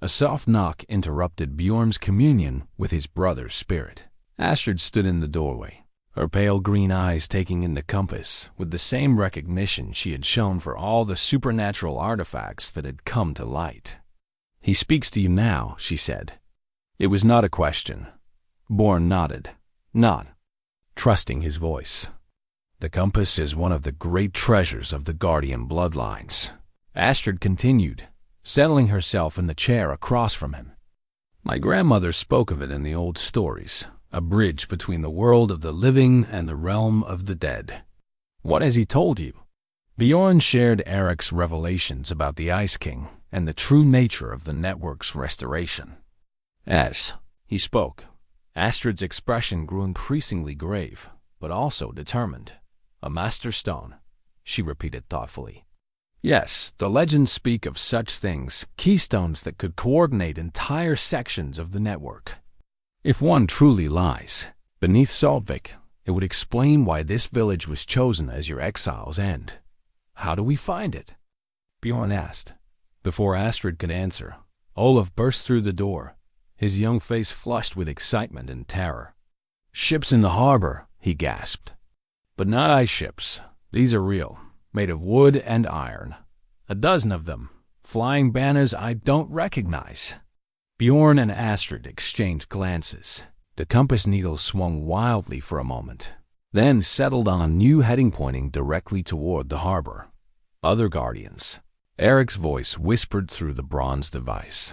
A soft knock interrupted Bjorn's communion with his brother's spirit. Astrid stood in the doorway, her pale green eyes taking in the compass with the same recognition she had shown for all the supernatural artifacts that had come to light. "He speaks to you now," she said. It was not a question. Bjorn nodded, not trusting his voice. "The compass is one of the great treasures of the guardian bloodlines," Astrid continued, settling herself in the chair across from him. "My grandmother spoke of it in the old stories, a bridge between the world of the living and the realm of the dead." "What has he told you?" Bjorn shared Eric's revelations about the Ice King and the true nature of the network's restoration. As he spoke, Astrid's expression grew increasingly grave, but also determined. "A Master Stone," she repeated thoughtfully. "Yes, the legends speak of such things, keystones that could coordinate entire sections of the network. If one truly lies beneath Saltvik, it would explain why this village was chosen as your exile's end." "How do we find it?" Bjorn asked. Before Astrid could answer, Olaf burst through the door, his young face flushed with excitement and terror. "Ships in the harbor," he gasped. "But not ice ships. These are real, made of wood and iron. A dozen of them, flying banners I don't recognize." Bjorn and Astrid exchanged glances. The compass needle swung wildly for a moment, then settled on a new heading pointing directly toward the harbor. Other guardians. Eric's voice whispered through the bronze device.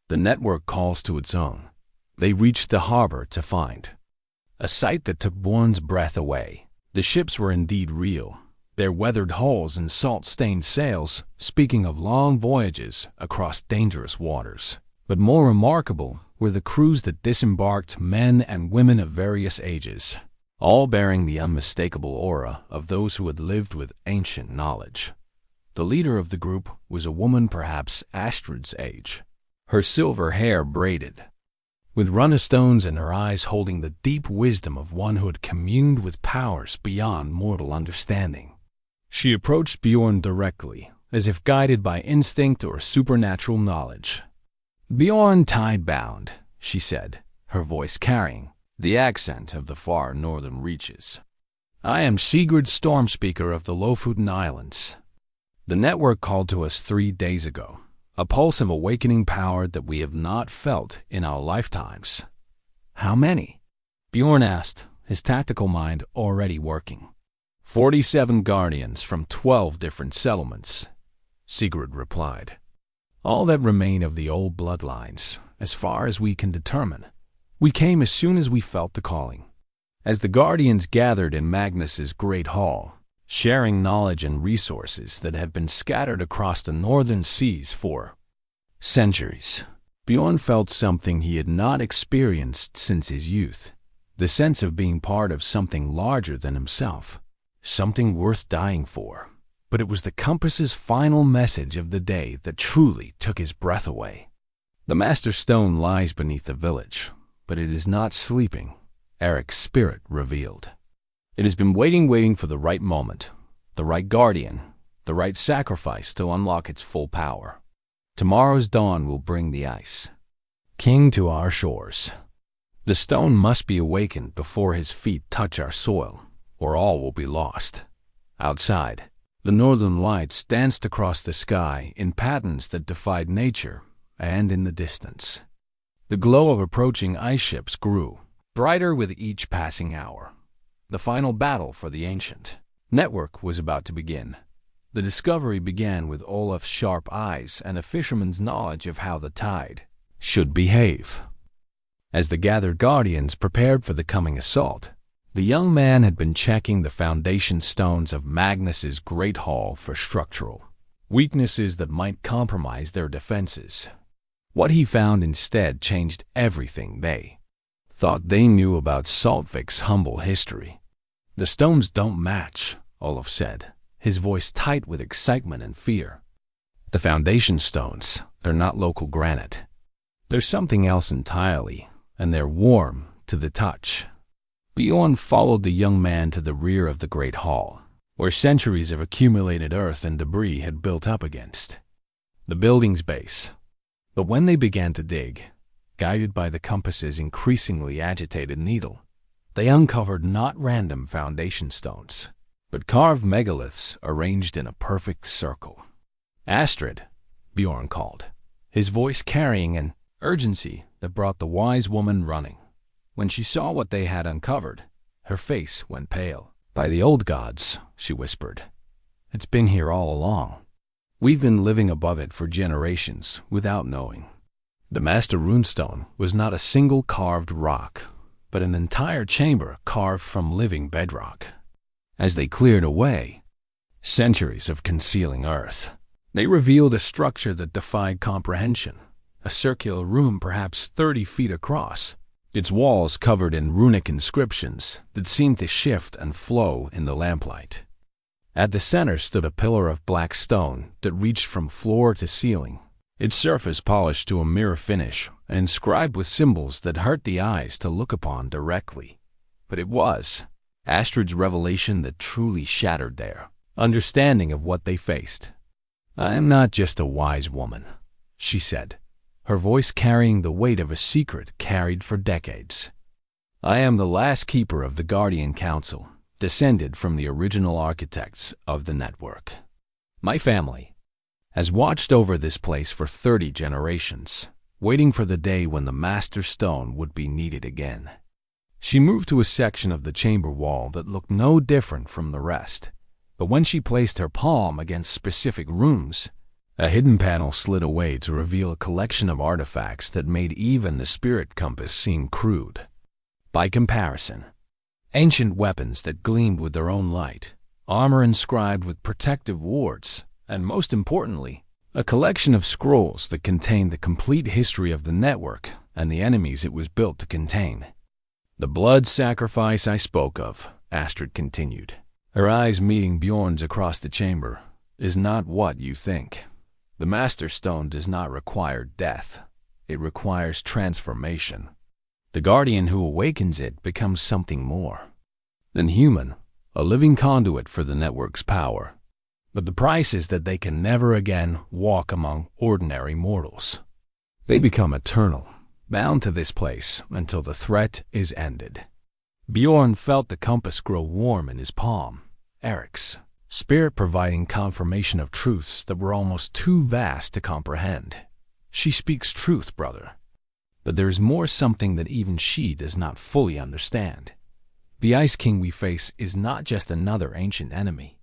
The network calls to its own. They reached the harbor to find a sight that took Bjorn's breath away. The ships were indeed real, their weathered hulls and salt-stained sails speaking of long voyages across dangerous waters. But more remarkable were the crews that disembarked, men and women of various ages, all bearing the unmistakable aura of those who had lived with ancient knowledge. The leader of the group was a woman perhaps Astrid's age, her silver hair braided, with rune-stones in her eyes holding the deep wisdom of one who had communed with powers beyond mortal understanding. She approached Bjorn directly, as if guided by instinct or supernatural knowledge. "Bjorn Tide-Bound," she said, her voice carrying the accent of the far northern reaches. "I am Sigurd Stormspeaker of the Lofoten Islands. The network called to us 3 days ago, a pulse of awakening power that we have not felt in our lifetimes." "How many?" Bjorn asked, his tactical mind already working. 47 guardians from 12 different settlements," Sigurd replied. "All that remain of the old bloodlines, as far as we can determine. We came as soon as we felt the calling." As the guardians gathered in Magnus's great hall, sharing knowledge and resources that have been scattered across the northern seas for centuries, Bjorn felt something he had not experienced since his youth, the sense of being part of something larger than himself, something worth dying for. But it was the compass's final message of the day that truly took his breath away. "The Master Stone lies beneath the village, but it is not sleeping," Eric's spirit revealed. "It has been waiting for the right moment, the right guardian, the right sacrifice to unlock its full power. Tomorrow's dawn will bring the ice king to our shores. The stone must be awakened before his feet touch our soil, or all will be lost." Outside, the northern lights danced across the sky in patterns that defied nature, and in the distance, the glow of approaching ice ships grew brighter with each passing hour. The final battle for the ancient network was about to begin. The discovery began with Olaf's sharp eyes and a fisherman's knowledge of how the tide should behave. As the gathered guardians prepared for the coming assault, the young man had been checking the foundation stones of Magnus's great hall for structural weaknesses that might compromise their defenses. What he found instead changed everything they thought they knew about Saltvik's humble history. "The stones don't match," Olaf said, his voice tight with excitement and fear. "The foundation stones, they're not local granite. They're something else entirely, and they're warm to the touch." Bjorn followed the young man to the rear of the great hall, where centuries of accumulated earth and debris had built up against the building's base. But when they began to dig, guided by the compass's increasingly agitated needle, they uncovered not random foundation stones, but carved megaliths arranged in a perfect circle. "Astrid," Bjorn called, his voice carrying an urgency that brought the wise woman running. When she saw what they had uncovered, her face went pale. "By the old gods," she whispered, "it's been here all along. We've been living above it for generations without knowing." The master runestone was not a single carved rock, but an entire chamber carved from living bedrock. As they cleared away centuries of concealing earth, they revealed a structure that defied comprehension, a circular room perhaps 30 feet across, its walls covered in runic inscriptions that seemed to shift and flow in the lamplight. At the center stood a pillar of black stone that reached from floor to ceiling, its surface polished to a mirror finish and inscribed with symbols that hurt the eyes to look upon directly. But it was Astrid's revelation that truly shattered their understanding of what they faced. "I am not just a wise woman," she said, her voice carrying the weight of a secret carried for decades. "I am the last keeper of the Guardian Council, descended from the original architects of the network. My family has watched over this place for 30 generations. waiting for the day when the Master Stone would be needed again. She moved to a section of the chamber wall that looked no different from the rest, but when she placed her palm against specific rooms, a hidden panel slid away to reveal a collection of artifacts that made even the spirit compass seem crude. By comparison, ancient weapons that gleamed with their own light, armor inscribed with protective wards, and most importantly, a collection of scrolls that contained the complete history of the network and the enemies it was built to contain. "The blood sacrifice I spoke of," Astrid continued, her eyes meeting Bjorn's across the chamber, "is not what you think. The Master Stone does not require death. It requires transformation. The guardian who awakens it becomes something more than human, a living conduit for the network's power. But the price is that they can never again walk among ordinary mortals. They become eternal, bound to this place until the threat is ended." Bjorn felt the compass grow warm in his palm, Eric's spirit providing confirmation of truths that were almost too vast to comprehend. "She speaks truth, brother. But there is more, something that even she does not fully understand. The Ice King we face is not just another ancient enemy.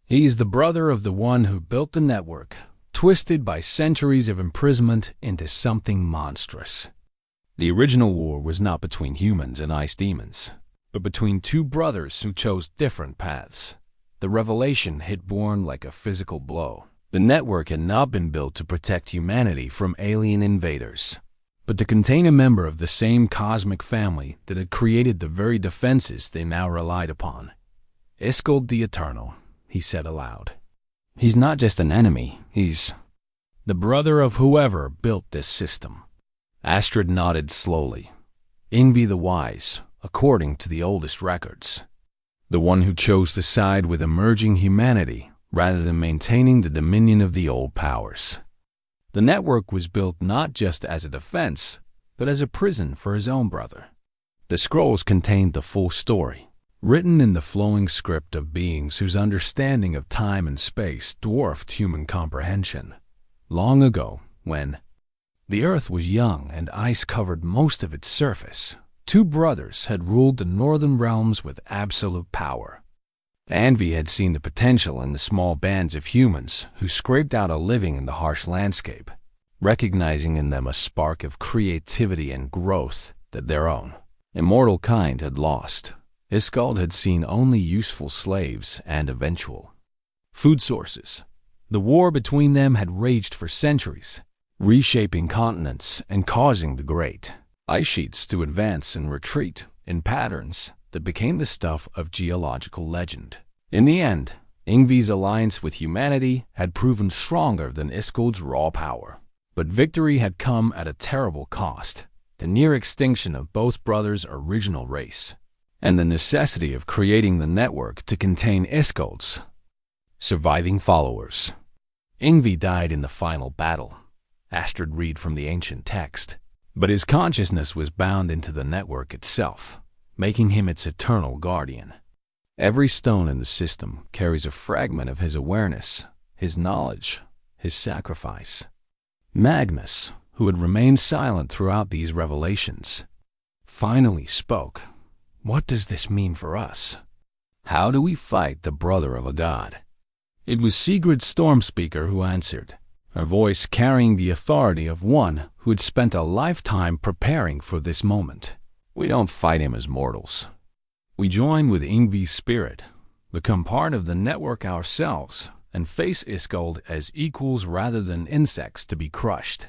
He is the brother of the one who built the network, twisted by centuries of imprisonment into something monstrous. The original war was not between humans and ice demons, but between two brothers who chose different paths. The revelation hit Bjorn like a physical blow. The network had not been built to protect humanity from alien invaders, but to contain a member of the same cosmic family that had created the very defenses they now relied upon. "Iskold the Eternal," he said aloud. "He's not just an enemy, he's the brother of whoever built this system." Astrid nodded slowly. "Yngvi the Wise, according to the oldest records. The one who chose to side with emerging humanity rather than maintaining the dominion of the old powers. The network was built not just as a defense, but as a prison for his own brother." The scrolls contained the full story, written in the flowing script of beings whose understanding of time and space dwarfed human comprehension. Long ago, when the earth was young and ice covered most of its surface, two brothers had ruled the northern realms with absolute power. Yngvi had seen the potential in the small bands of humans who scraped out a living in the harsh landscape, recognizing in them a spark of creativity and growth that their own immortal kind had lost. Iskold had seen only useful slaves and eventual food sources. The war between them had raged for centuries, reshaping continents and causing the great ice sheets to advance and retreat in patterns that became the stuff of geological legend. In the end, Yngvi's alliance with humanity had proven stronger than Iskold's raw power. But victory had come at a terrible cost, the near extinction of both brothers' original race, and the necessity of creating the network to contain Iskold's surviving followers. Yngvi died in the final battle, Astrid read from the ancient text, but his consciousness was bound into the network itself, making him its eternal guardian. Every stone in the system carries a fragment of his awareness, his knowledge, his sacrifice. Magnus, who had remained silent throughout these revelations, finally spoke. "What does this mean for us? How do we fight the brother of a god?" It was Sigrid Stormspeaker who answered, her voice carrying the authority of one who had spent a lifetime preparing for this moment. "We don't fight him as mortals. We join with Yngvi's spirit, become part of the network ourselves, and face Iskold as equals rather than insects to be crushed."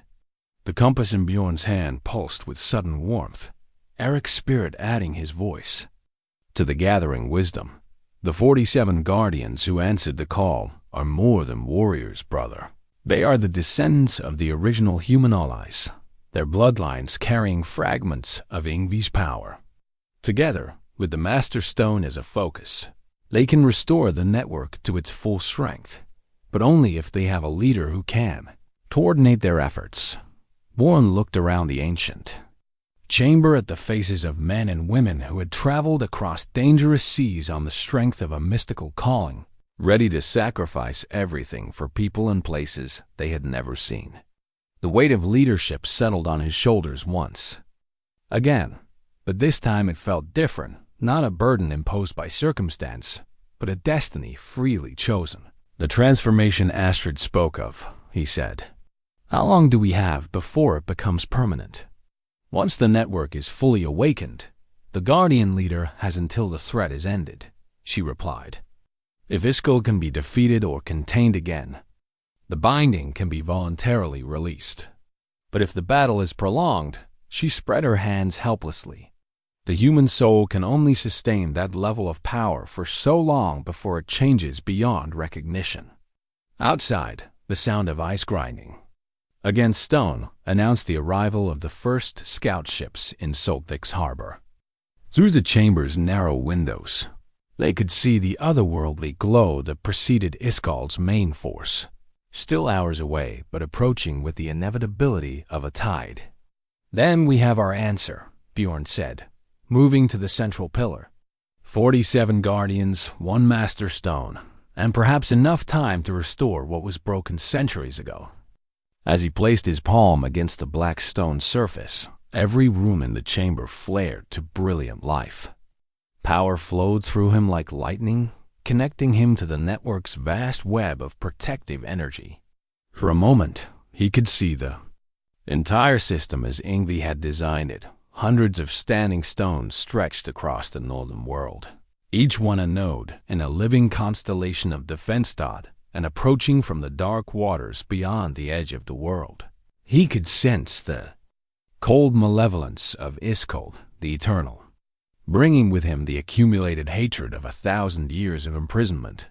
The compass in Bjorn's hand pulsed with sudden warmth, Eric's spirit adding his voice to the gathering wisdom. "The 47 guardians who answered the call are more than warriors, brother. They are the descendants of the original human allies, their bloodlines carrying fragments of Yngvi's power. Together, with the Master Stone as a focus, they can restore the network to its full strength, but only if they have a leader who can coordinate their efforts." Bjorn looked around the ancient chamber at the faces of men and women who had traveled across dangerous seas on the strength of a mystical calling, ready to sacrifice everything for people and places they had never seen. The weight of leadership settled on his shoulders once again, but this time it felt different, not a burden imposed by circumstance, but a destiny freely chosen. "The transformation Astrid spoke of," he said. "How long do we have before it becomes permanent?" "Once the network is fully awakened, the Guardian leader has until the threat is ended," she replied. "If Iskul can be defeated or contained again, the binding can be voluntarily released. But if the battle is prolonged," she spread her hands helplessly, "the human soul can only sustain that level of power for so long before it changes beyond recognition." Outside, the sound of ice grinding against stone announced the arrival of the first scout ships in Soltvik's harbor. Through the chamber's narrow windows, they could see the otherworldly glow that preceded Iskal's main force, still hours away but approaching with the inevitability of a tide. "Then we have our answer," Bjorn said, moving to the central pillar. 47 guardians, 1 master stone, and perhaps enough time to restore what was broken centuries ago. As he placed his palm against the black stone surface, every room in the chamber flared to brilliant life. Power flowed through him like lightning, connecting him to the network's vast web of protective energy. For a moment, he could see the entire system as Yngvi had designed it, hundreds of standing stones stretched across the northern world, each one a node in a living constellation of Defenstad and approaching from the dark waters beyond the edge of the world. He could sense the cold malevolence of Iskul, the Eternal, bringing with him the accumulated hatred of 1,000 years of imprisonment.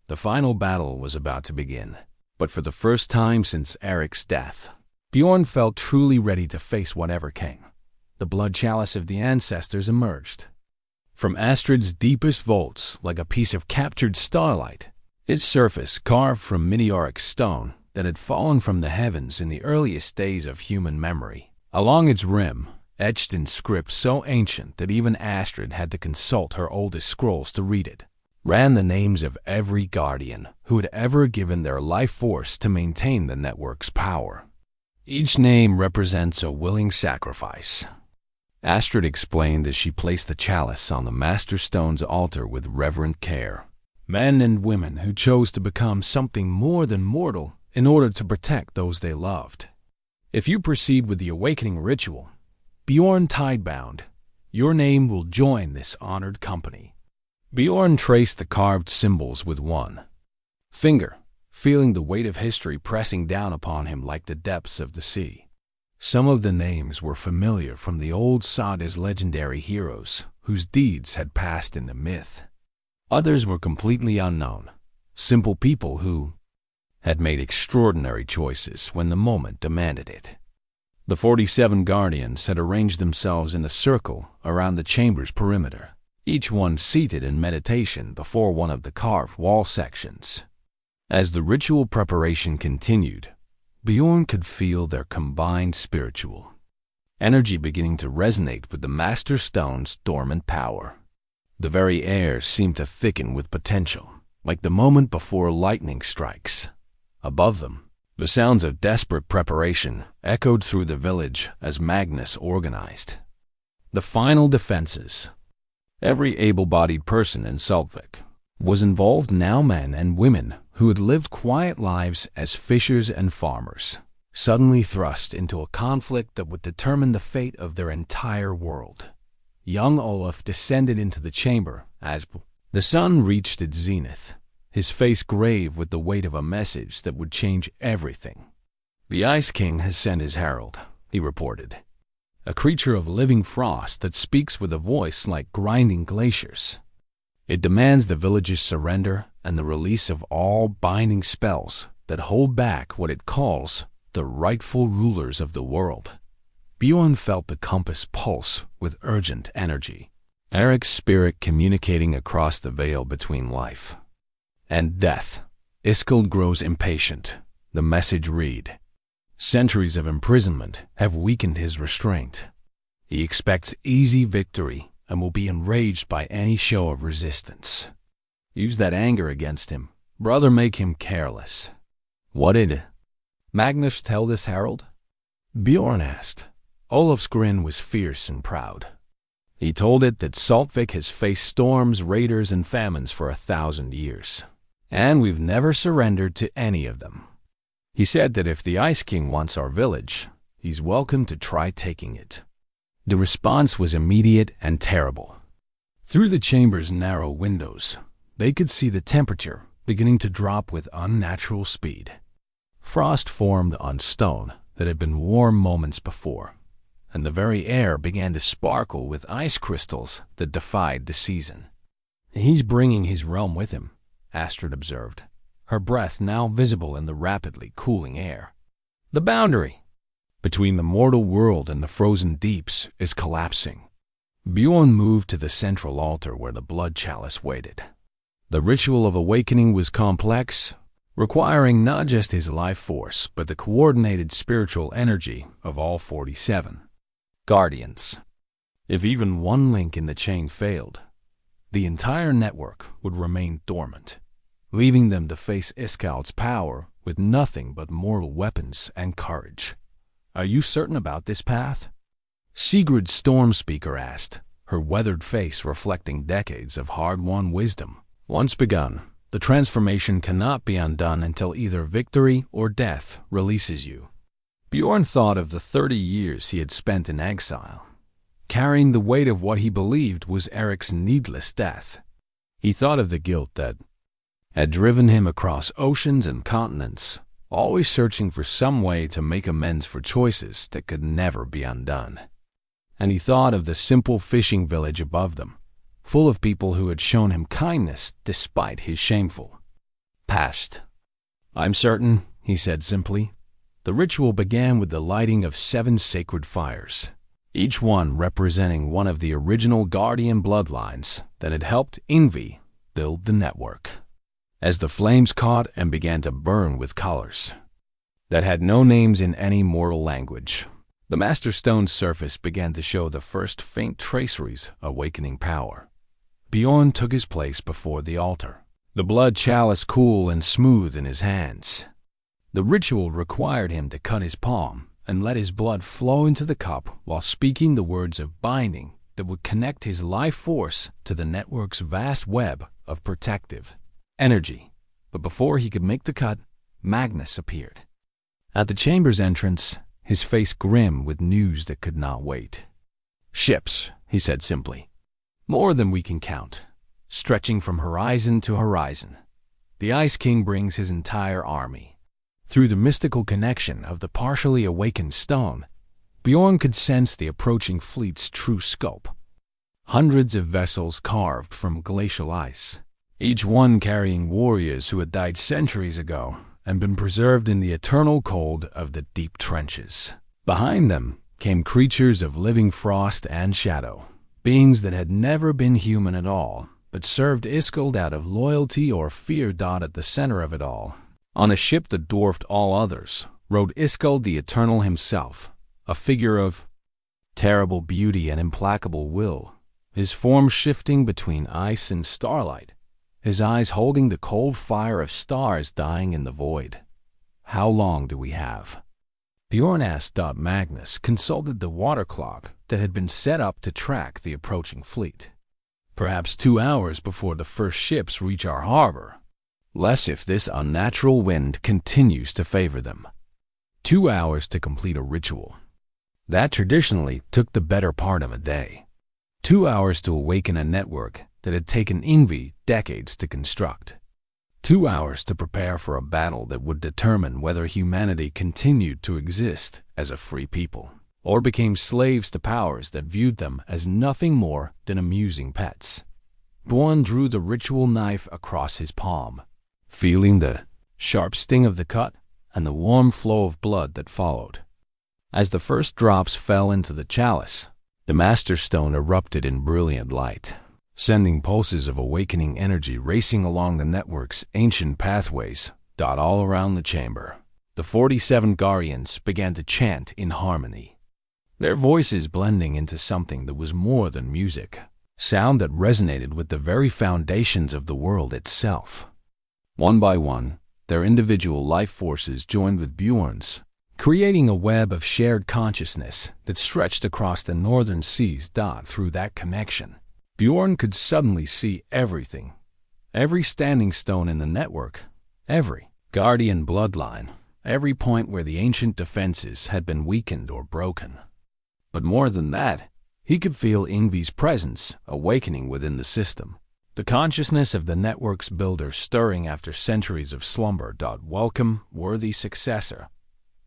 The final battle was about to begin, but for the first time since Eric's death, Bjorn felt truly ready to face whatever came. The blood chalice of the ancestors emerged from Astrid's deepest vaults like a piece of captured starlight, its surface carved from meteoric stone that had fallen from the heavens in the earliest days of human memory. Along its rim, etched in script so ancient that even Astrid had to consult her oldest scrolls to read it, ran the names of every guardian who had ever given their life force to maintain the network's power. Each name represents a willing sacrifice, Astrid explained as she placed the chalice on the Master Stone's altar with reverent care. Men and women who chose to become something more than mortal in order to protect those they loved. If you proceed with the awakening ritual, Bjorn Tide-Bound, your name will join this honored company. Bjorn traced the carved symbols with one finger, feeling the weight of history pressing down upon him like the depths of the sea. Some of the names were familiar from the old saga's legendary heroes whose deeds had passed into myth. Others were completely unknown, simple people who had made extraordinary choices when the moment demanded it. The 47 guardians had arranged themselves in a circle around the chamber's perimeter, each one seated in meditation before one of the carved wall sections. As the ritual preparation continued, Bjorn could feel their combined spiritual energy beginning to resonate with the Master Stone's dormant power. The very air seemed to thicken with potential, like the moment before lightning strikes. Above them, the sounds of desperate preparation echoed through the village as Magnus organized the final defenses. Every able-bodied person in Soltvik was involved, now men and women who had lived quiet lives as fishers and farmers, suddenly thrust into a conflict that would determine the fate of their entire world. Young Olaf descended into the chamber as the sun reached its zenith, his face grave with the weight of a message that would change everything. "The Ice King has sent his herald," he reported. "A creature of living frost that speaks with a voice like grinding glaciers. It demands the village's surrender and the release of all binding spells that hold back what it calls the rightful rulers of the world." Bjorn felt the compass pulse with urgent energy, Eric's spirit communicating across the veil between life and death. Iskuld grows impatient. The message read, "Centuries of imprisonment have weakened his restraint. He expects easy victory and will be enraged by any show of resistance. Use that anger against him. Brother, make him careless." What did Magnus tell this herald? Bjorn asked. Olaf's grin was fierce and proud. He told it that Saltvik has faced storms, raiders, and famines for 1,000 years, and we've never surrendered to any of them. He said that if the Ice King wants our village, he's welcome to try taking it. The response was immediate and terrible. Through the chamber's narrow windows, they could see the temperature beginning to drop with unnatural speed. Frost formed on stone that had been warm moments before, and the very air began to sparkle with ice crystals that defied the season. He's bringing his realm with him, Astrid observed, her breath now visible in the rapidly cooling air. The boundary between the mortal world and the frozen deeps is collapsing. Bjorn moved to the central altar where the blood chalice waited. The ritual of awakening was complex, requiring not just his life force, but the coordinated spiritual energy of all 47 guardians. If even one link in the chain failed, the entire network would remain dormant, leaving them to face Iskald's power with nothing but mortal weapons and courage. Are you certain about this path? Sigrid's storm speaker asked, her weathered face reflecting decades of hard-won wisdom. Once begun, the transformation cannot be undone until either victory or death releases you. Bjorn thought of the 30 years he had spent in exile, carrying the weight of what he believed was Eric's needless death. He thought of the guilt that had driven him across oceans and continents, always searching for some way to make amends for choices that could never be undone. And he thought of the simple fishing village above them, full of people who had shown him kindness despite his shameful past. I'm certain, he said simply. The ritual began with the lighting of 7 sacred fires, each one representing one of the original guardian bloodlines that had helped Yngvi build the network. As the flames caught and began to burn with colors that had no names in any mortal language, the Master Stone's surface began to show the first faint traceries of awakening power. Bjorn took his place before the altar, the blood chalice cool and smooth in his hands. The ritual required him to cut his palm and let his blood flow into the cup while speaking the words of binding that would connect his life force to the network's vast web of protective energy. But before he could make the cut, Magnus appeared. At the chamber's entrance, his face grim with news that could not wait. Ships, he said simply. More than we can count, stretching from horizon to horizon. The Ice King brings his entire army. Through the mystical connection of the partially awakened stone, Bjorn could sense the approaching fleet's true scope. Hundreds of vessels carved from glacial ice, each one carrying warriors who had died centuries ago and been preserved in the eternal cold of the deep trenches. Behind them came creatures of living frost and shadow, beings that had never been human at all, but served Iskald out of loyalty or fear. At the center of it all, on a ship that dwarfed all others, rode Iskald the Eternal himself, a figure of terrible beauty and implacable will, his form shifting between ice and starlight, his eyes holding the cold fire of stars dying in the void. How long do we have? Bjorn asked. Magnus consulted the water clock that had been set up to track the approaching fleet. Perhaps 2 hours before the first ships reach our harbor. Less if this unnatural wind continues to favor them. 2 hours to complete a ritual. That traditionally took the better part of a day. 2 hours to awaken a network that had taken Yngvi decades to construct. 2 hours to prepare for a battle that would determine whether humanity continued to exist as a free people, or became slaves to powers that viewed them as nothing more than amusing pets. Bjorn drew the ritual knife across his palm, feeling the sharp sting of the cut and the warm flow of blood that followed. As the first drops fell into the chalice, the Master Stone erupted in brilliant light, sending pulses of awakening energy racing along the network's ancient pathways. All around the chamber, the 47 guardians began to chant in harmony, their voices blending into something that was more than music, sound that resonated with the very foundations of the world itself. One by one, their individual life forces joined with Bjorn's, creating a web of shared consciousness that stretched across the northern seas. Through that connection, Bjorn could suddenly see everything, every standing stone in the network, every guardian bloodline, every point where the ancient defenses had been weakened or broken. But more than that, he could feel Yngvi's presence awakening within the system, the consciousness of the network's builder stirring after centuries of slumber. Welcome, worthy successor.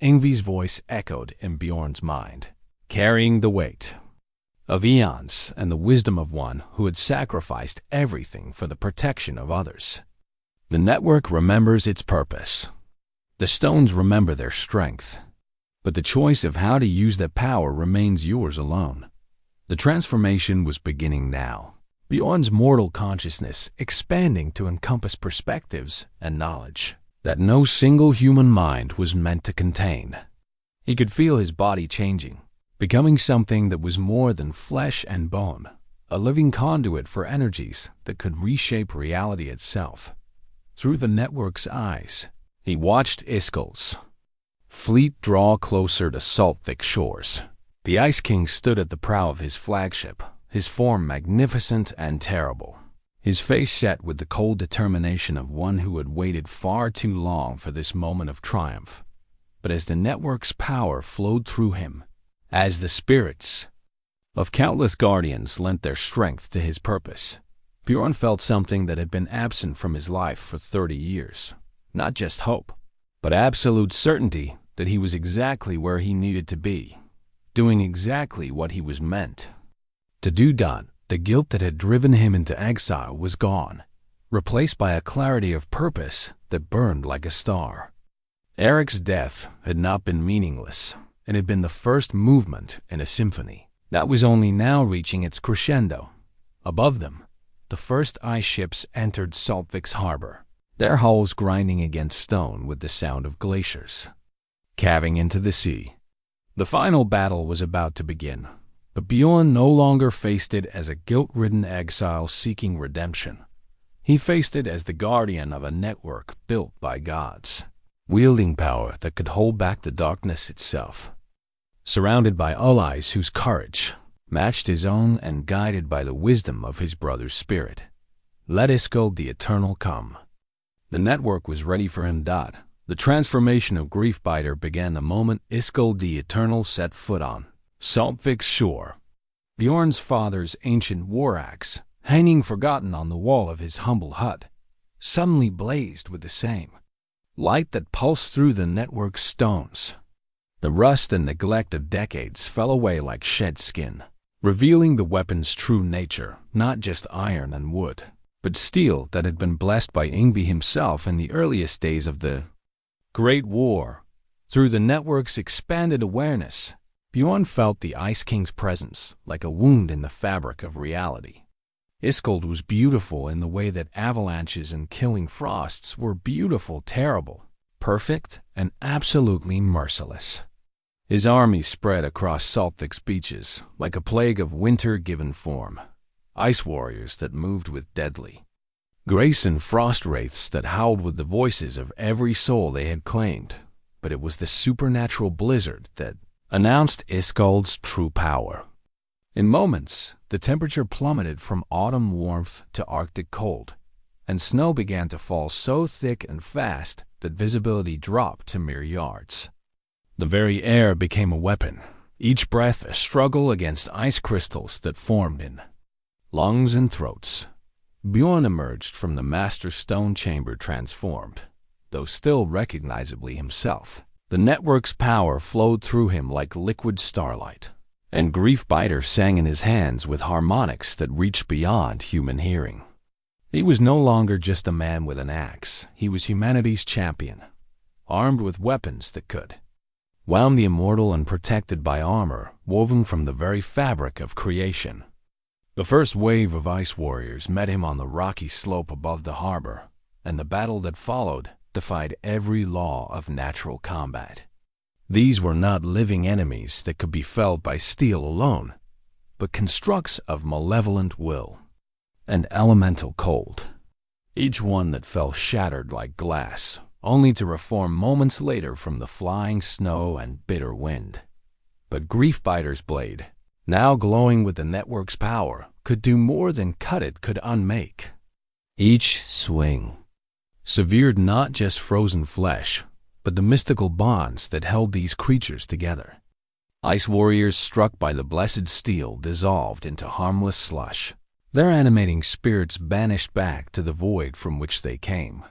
Yngvi's voice echoed in Bjorn's mind, carrying the weight of eons and the wisdom of one who had sacrificed everything for the protection of others. The network remembers its purpose. The stones remember their strength. But the choice of how to use that power remains yours alone. The transformation was beginning now, Bjorn's mortal consciousness expanding to encompass perspectives and knowledge that no single human mind was meant to contain. He could feel his body changing, becoming something that was more than flesh and bone, a living conduit for energies that could reshape reality itself. Through the network's eyes, he watched Iskel's fleet draw closer to Saltvik's shores. The Ice King stood at the prow of his flagship, his form magnificent and terrible, his face set with the cold determination of one who had waited far too long for this moment of triumph. But as the network's power flowed through him, as the spirits of countless guardians lent their strength to his purpose, Bjorn felt something that had been absent from his life for 30 years. Not just hope, but absolute certainty that he was exactly where he needed to be, doing exactly what he was meant to do. The guilt that had driven him into exile was gone, replaced by a clarity of purpose that burned like a star. Eric's death had not been meaningless. It had been the first movement in a symphony that was only now reaching its crescendo. Above them, the first ice ships entered Saltvik's harbor, their hulls grinding against stone with the sound of glaciers calving into the sea. The final battle was about to begin, but Bjorn no longer faced it as a guilt-ridden exile seeking redemption. He faced it as the guardian of a network built by gods, wielding power that could hold back the darkness itself. Surrounded by allies whose courage matched his own and guided by the wisdom of his brother's spirit, let Iskel the Eternal come. The network was ready for him. The transformation of Griefbiter began the moment Iskel the Eternal set foot on Saltvik's shore. Bjorn's father's ancient war axe, hanging forgotten on the wall of his humble hut, suddenly blazed with the same light that pulsed through the network's stones. The rust and neglect of decades fell away like shed skin, revealing the weapon's true nature, not just iron and wood, but steel that had been blessed by Yngvi himself in the earliest days of the Great War. Through the network's expanded awareness, Bjorn felt the Ice King's presence like a wound in the fabric of reality. Iskold was beautiful in the way that avalanches and killing frosts were beautiful, terrible, perfect, and absolutely merciless. His army spread across Saltvik's beaches like a plague of winter given form, ice warriors that moved with deadly grace and frost wraiths that howled with the voices of every soul they had claimed. But it was the supernatural blizzard that announced Iskold's true power. In moments, the temperature plummeted from autumn warmth to Arctic cold, and snow began to fall so thick and fast that visibility dropped to mere yards. The very air became a weapon, each breath a struggle against ice crystals that formed in lungs and throats. Bjorn emerged from the master stone chamber transformed, though still recognizably himself. The network's power flowed through him like liquid starlight, and Griefbiter sang in his hands with harmonics that reached beyond human hearing. He was no longer just a man with an axe. He was humanity's champion, armed with weapons that could wound the immortal and protected by armor woven from the very fabric of creation. The first wave of ice warriors met him on the rocky slope above the harbor, and the battle that followed defied every law of natural combat. These were not living enemies that could be felled by steel alone, but constructs of malevolent will and elemental cold, each one that fell shattered like glass, only to reform moments later from the flying snow and bitter wind. But Griefbiter's blade, now glowing with the network's power, could do more than cut it could unmake. Each swing severed not just frozen flesh, but the mystical bonds that held these creatures together. Ice warriors struck by the blessed steel dissolved into harmless slush, their animating spirits banished back to the void from which they came.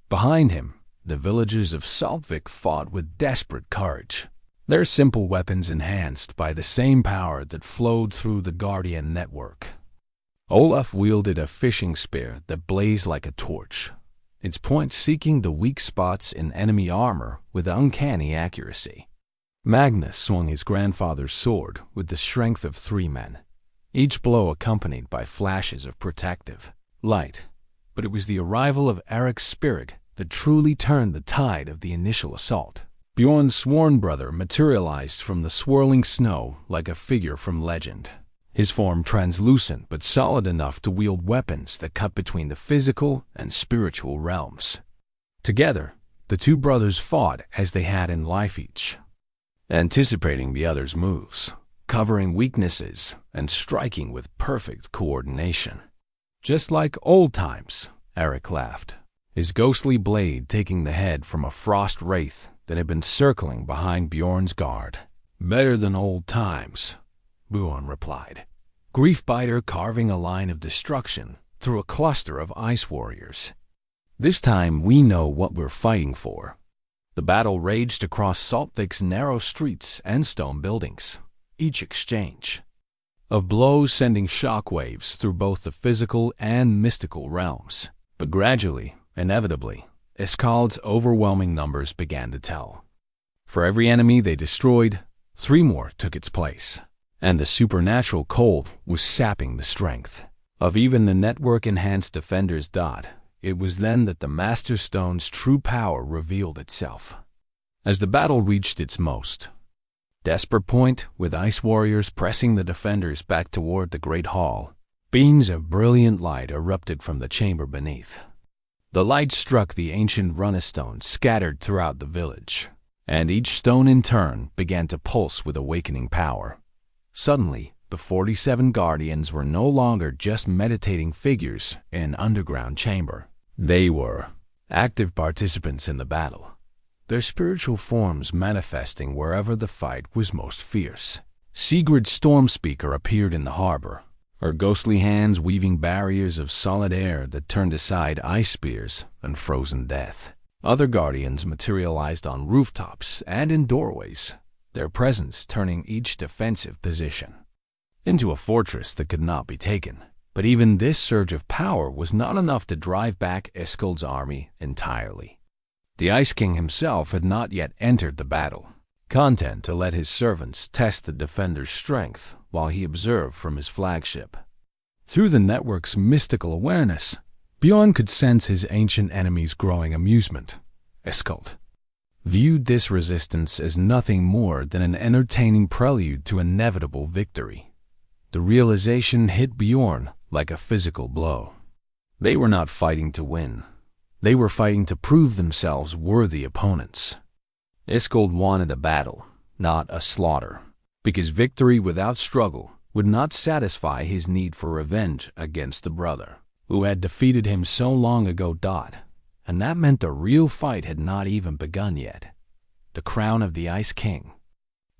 Behind him, the villagers of Saltvik fought with desperate courage, their simple weapons enhanced by the same power that flowed through the Guardian network. Olaf wielded a fishing spear that blazed like a torch, its point seeking the weak spots in enemy armor with uncanny accuracy. Magnus swung his grandfather's sword with the strength of 3 men, each blow accompanied by flashes of protective light. But it was the arrival of Eric's spirit that truly turned the tide of the initial assault. Bjorn's sworn brother materialized from the swirling snow like a figure from legend, his form translucent but solid enough to wield weapons that cut between the physical and spiritual realms. Together, the 2 brothers fought as they had in life each, anticipating the other's moves, covering weaknesses, and striking with perfect coordination. Just like old times, Eric laughed, his ghostly blade taking the head from a frost wraith that had been circling behind Bjorn's guard. Better than old times, Bjorn replied, Griefbiter carving a line of destruction through a cluster of ice warriors. This time we know what we're fighting for. The battle raged across Saltvik's narrow streets and stone buildings, each exchange of blows sending shockwaves through both the physical and mystical realms. But gradually, inevitably, Iskald's overwhelming numbers began to tell. For every enemy they destroyed, 3 more took its place, and the supernatural cold was sapping the strength of even the network-enhanced defenders. It was then that the Master Stone's true power revealed itself. As the battle reached its most desperate point, with ice warriors pressing the defenders back toward the great hall, beams of brilliant light erupted from the chamber beneath. The light struck the ancient runestones scattered throughout the village, and each stone in turn began to pulse with awakening power. Suddenly, the 47 guardians were no longer just meditating figures in an underground chamber. They were active participants in the battle, their spiritual forms manifesting wherever the fight was most fierce. Sigrid's Stormspeaker appeared in the harbor, her ghostly hands weaving barriers of solid air that turned aside ice spears and frozen death. Other guardians materialized on rooftops and in doorways, their presence turning each defensive position into a fortress that could not be taken. But even this surge of power was not enough to drive back Iskald's army entirely. The Ice King himself had not yet entered the battle, content to let his servants test the defender's strength while he observed from his flagship. Through the network's mystical awareness, Bjorn could sense his ancient enemy's growing amusement. Iskald viewed this resistance as nothing more than an entertaining prelude to inevitable victory. The realization hit Bjorn like a physical blow. They were not fighting to win. They were fighting to prove themselves worthy opponents. Iskald wanted a battle, not a slaughter, because victory without struggle would not satisfy his need for revenge against the brother who had defeated him so long ago. And that meant the real fight had not even begun yet. The crown of the Ice King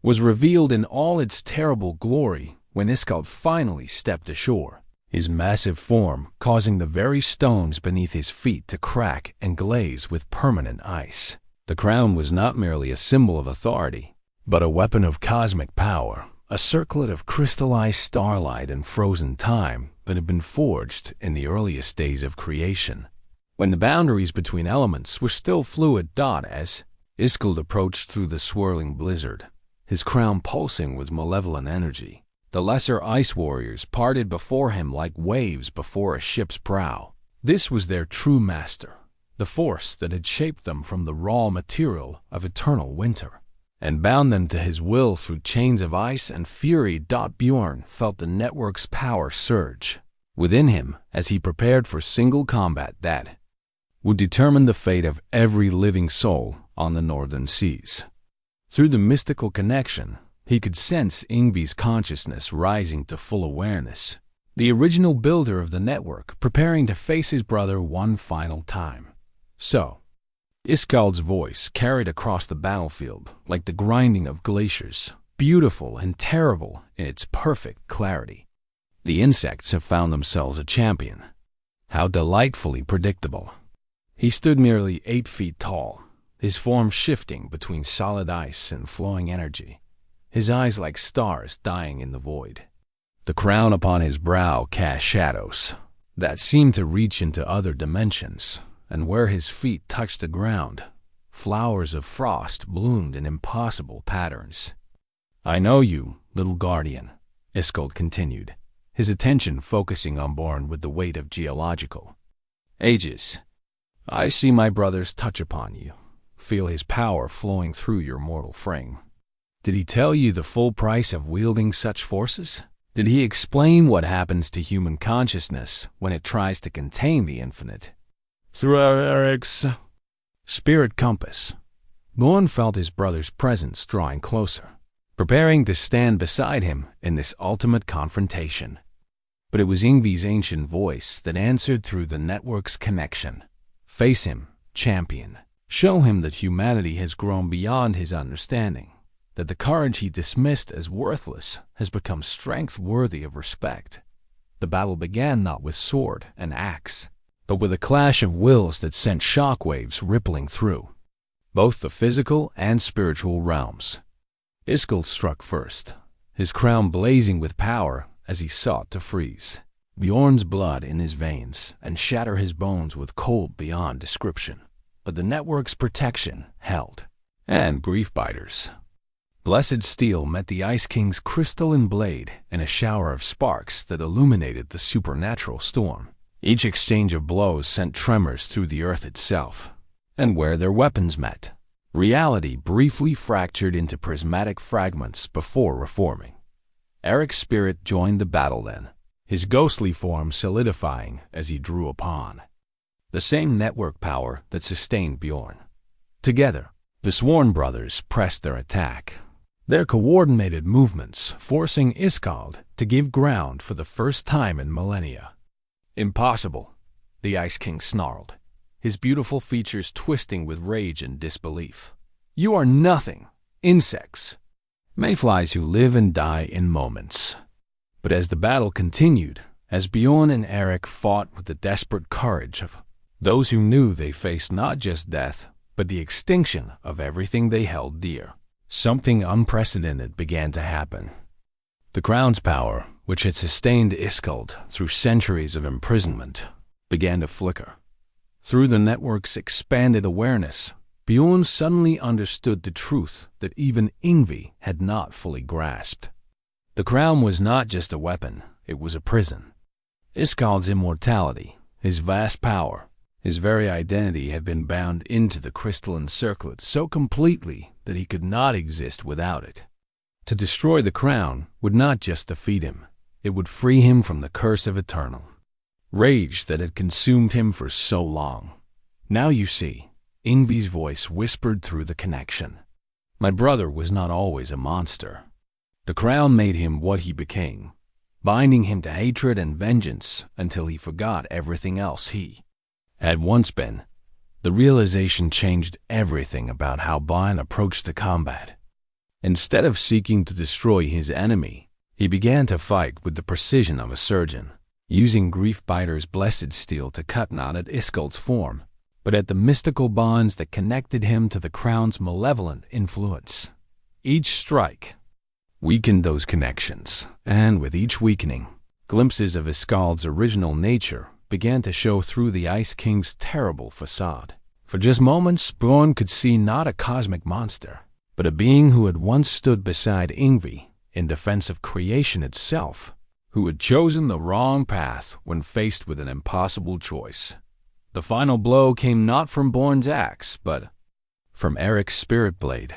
was revealed in all its terrible glory when Iskald finally stepped ashore, his massive form causing the very stones beneath his feet to crack and glaze with permanent ice. The crown was not merely a symbol of authority, but a weapon of cosmic power, a circlet of crystallized starlight and frozen time that had been forged in the earliest days of creation, when the boundaries between elements were still fluid. As Iskald approached through the swirling blizzard, his crown pulsing with malevolent energy, the lesser ice warriors parted before him like waves before a ship's prow. This was their true master, the force that had shaped them from the raw material of eternal winter, and bound them to his will through chains of ice and fury. Bjorn felt the network's power surge within him as he prepared for single combat that would determine the fate of every living soul on the northern seas. Through the mystical connection, he could sense Yngvi's consciousness rising to full awareness, the original builder of the network preparing to face his brother one final time. So, Iskald's voice carried across the battlefield like the grinding of glaciers, beautiful and terrible in its perfect clarity. The insects have found themselves a champion. How delightfully predictable. He stood nearly 8 feet tall, his form shifting between solid ice and flowing energy, his eyes like stars dying in the void. The crown upon his brow cast shadows that seemed to reach into other dimensions, and where his feet touched the ground, flowers of frost bloomed in impossible patterns. "I know you, little guardian," Iskald continued, his attention focusing on Bjorn with the weight of geological ages. "I see my brother's touch upon you, feel his power flowing through your mortal frame. Did he tell you the full price of wielding such forces? Did he explain what happens to human consciousness when it tries to contain the infinite? Through Eric's spirit compass, Bjorn felt his brother's presence drawing closer, preparing to stand beside him in this ultimate confrontation. But it was Yngvi's ancient voice that answered through the network's connection. Face him, champion. Show him that humanity has grown beyond his understanding, that the courage he dismissed as worthless has become strength worthy of respect. The battle began not with sword and axe, but with a clash of wills that sent shockwaves rippling through both the physical and spiritual realms. Iskald struck first, his crown blazing with power as he sought to freeze Bjorn's blood in his veins and shatter his bones with cold beyond description. But the network's protection held. And grief-biters. Blessed steel met the Ice King's crystalline blade in a shower of sparks that illuminated the supernatural storm. Each exchange of blows sent tremors through the earth itself. And where their weapons met, reality briefly fractured into prismatic fragments before reforming. Eric's spirit joined the battle then, his ghostly form solidifying as he drew upon the same network power that sustained Bjorn. Together, the sworn brothers pressed their attack, their coordinated movements forcing Iskald to give ground for the first time in millennia. "Impossible," the Ice King snarled, his beautiful features twisting with rage and disbelief. "You are nothing, insects, mayflies who live and die in moments." But as the battle continued, as Bjorn and Eric fought with the desperate courage of those who knew they faced not just death, but the extinction of everything they held dear, something unprecedented began to happen. The crown's power, which had sustained Iskald through centuries of imprisonment, began to flicker. Through the network's expanded awareness, Bjorn suddenly understood the truth that even Yngvi had not fully grasped. The crown was not just a weapon, it was a prison. Iskald's immortality, his vast power, his very identity had been bound into the crystalline circlet so completely that he could not exist without it. To destroy the crown would not just defeat him, it would free him from the curse of eternal rage that had consumed him for so long. "Now you see," Yngvi's voice whispered through the connection. "My brother was not always a monster. The crown made him what he became, binding him to hatred and vengeance until he forgot everything else he had once been." The realization changed everything about how Bjorn approached the combat. Instead of seeking to destroy his enemy, he began to fight with the precision of a surgeon, using Griefbiter's blessed steel to cut not at Iskald's form, but at the mystical bonds that connected him to the crown's malevolent influence. Each strike weakened those connections, and with each weakening, glimpses of Iskald's original nature began to show through the Ice King's terrible facade. For just moments, Bjorn could see not a cosmic monster, but a being who had once stood beside Yngvi in defense of creation itself, who had chosen the wrong path when faced with an impossible choice. The final blow came not from Bjorn's axe, but from Eric's spirit blade,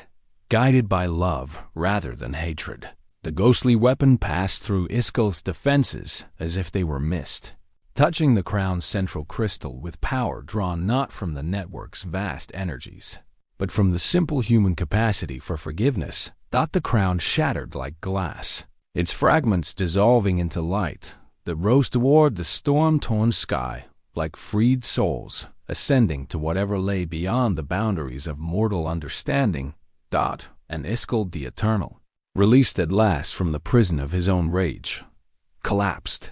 guided by love rather than hatred. The ghostly weapon passed through Iskald's defenses as if they were mist, touching the crown's central crystal with power drawn not from the network's vast energies, but from the simple human capacity for forgiveness. The crown shattered like glass, its fragments dissolving into light that rose toward the storm-torn sky like freed souls ascending to whatever lay beyond the boundaries of mortal understanding. And Iskald the Eternal, released at last from the prison of his own rage, collapsed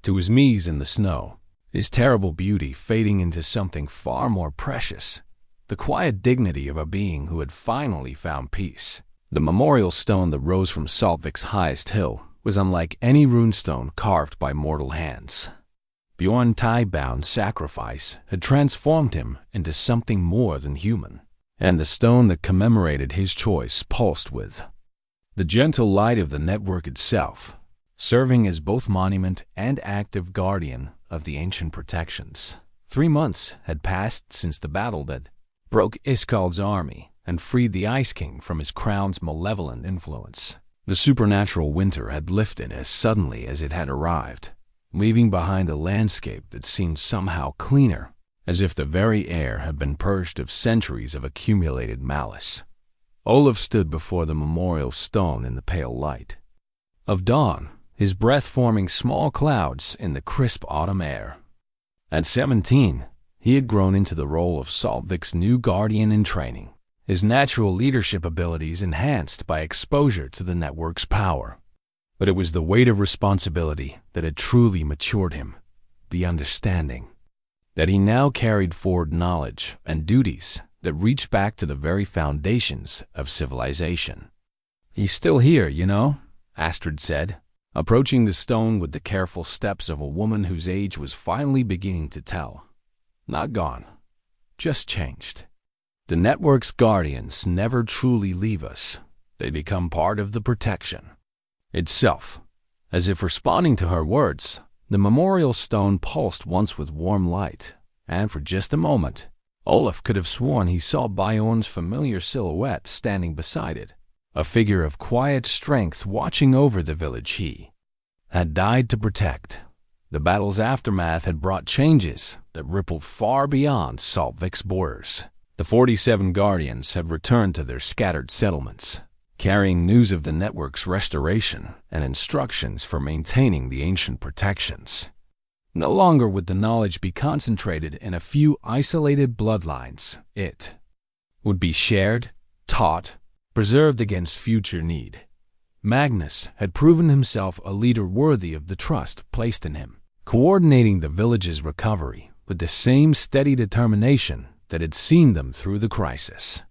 to his knees in the snow, his terrible beauty fading into something far more precious, the quiet dignity of a being who had finally found peace. The memorial stone that rose from Saltvik's highest hill was unlike any runestone carved by mortal hands. Bjorn Tide-Bound's sacrifice had transformed him into something more than human, and the stone that commemorated his choice pulsed with the gentle light of the network itself, serving as both monument and active guardian of the ancient protections. 3 months had passed since the battle that broke Iskald's army and freed the Ice King from his crown's malevolent influence. The supernatural winter had lifted as suddenly as it had arrived, leaving behind a landscape that seemed somehow cleaner, as if the very air had been purged of centuries of accumulated malice. Olaf stood before the memorial stone in the pale light of dawn, his breath forming small clouds in the crisp autumn air. At 17, he had grown into the role of Saltvik's new guardian in training, his natural leadership abilities enhanced by exposure to the network's power. But it was the weight of responsibility that had truly matured him, the understanding that he now carried forward knowledge and duties that reached back to the very foundations of civilization. "He's still here, you know," Astrid said, approaching the stone with the careful steps of a woman whose age was finally beginning to tell. "Not gone, just changed. The network's guardians never truly leave us. They become part of the protection itself." As if responding to her words, the memorial stone pulsed once with warm light, and for just a moment, Olaf could have sworn he saw Bjorn's familiar silhouette standing beside it, a figure of quiet strength watching over the village he had died to protect. The battle's aftermath had brought changes that rippled far beyond Saltvik's borders. The 47 guardians had returned to their scattered settlements, carrying news of the network's restoration and instructions for maintaining the ancient protections. No longer would the knowledge be concentrated in a few isolated bloodlines. It would be shared, taught, preserved against future need. Magnus had proven himself a leader worthy of the trust placed in him, coordinating the village's recovery with the same steady determination that had seen them through the crisis.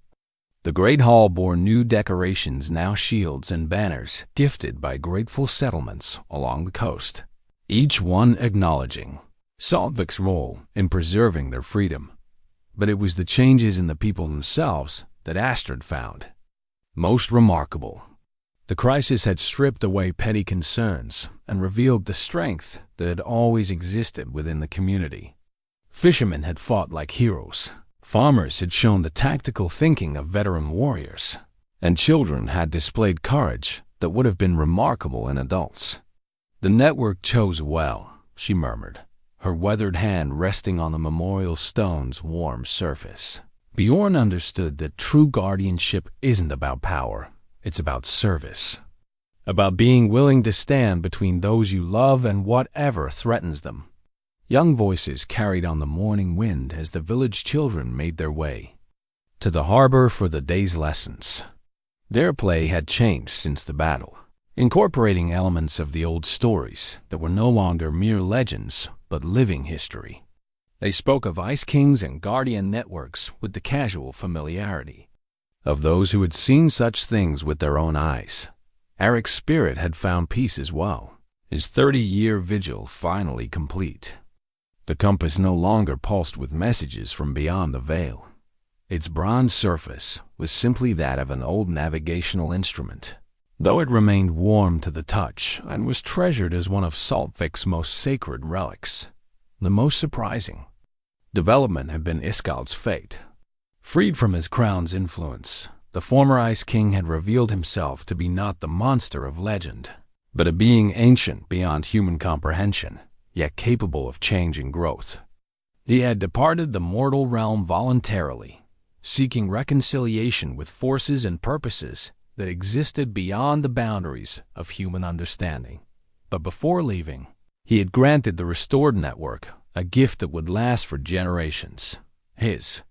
The great hall bore new decorations, now shields and banners gifted by grateful settlements along the coast, each one acknowledging Saltvik's role in preserving their freedom. But it was the changes in the people themselves that Astrid found most remarkable. The crisis had stripped away petty concerns and revealed the strength that had always existed within the community. Fishermen had fought like heroes, farmers had shown the tactical thinking of veteran warriors, and children had displayed courage that would have been remarkable in adults. "The network chose well," she murmured, her weathered hand resting on the memorial stone's warm surface. Bjorn understood that true guardianship isn't about power, it's about service. About being willing to stand between those you love and whatever threatens them. Young voices carried on the morning wind as the village children made their way to the harbor for the day's lessons. Their play had changed since the battle, incorporating elements of the old stories that were no longer mere legends but living history. They spoke of ice kings and guardian networks with the casual familiarity of those who had seen such things with their own eyes. Eric's spirit had found peace as well, his 30-year vigil finally complete. The compass no longer pulsed with messages from beyond the veil. Its bronze surface was simply that of an old navigational instrument, though it remained warm to the touch and was treasured as one of Saltvik's most sacred relics. The most surprising development had been Iskald's fate. Freed from his crown's influence, the former Ice King had revealed himself to be not the monster of legend, but a being ancient beyond human comprehension. yet capable of change and growth. He had departed the mortal realm voluntarily, seeking reconciliation with forces and purposes that existed beyond the boundaries of human understanding. But before leaving, he had granted the restored network a gift that would last for generations: his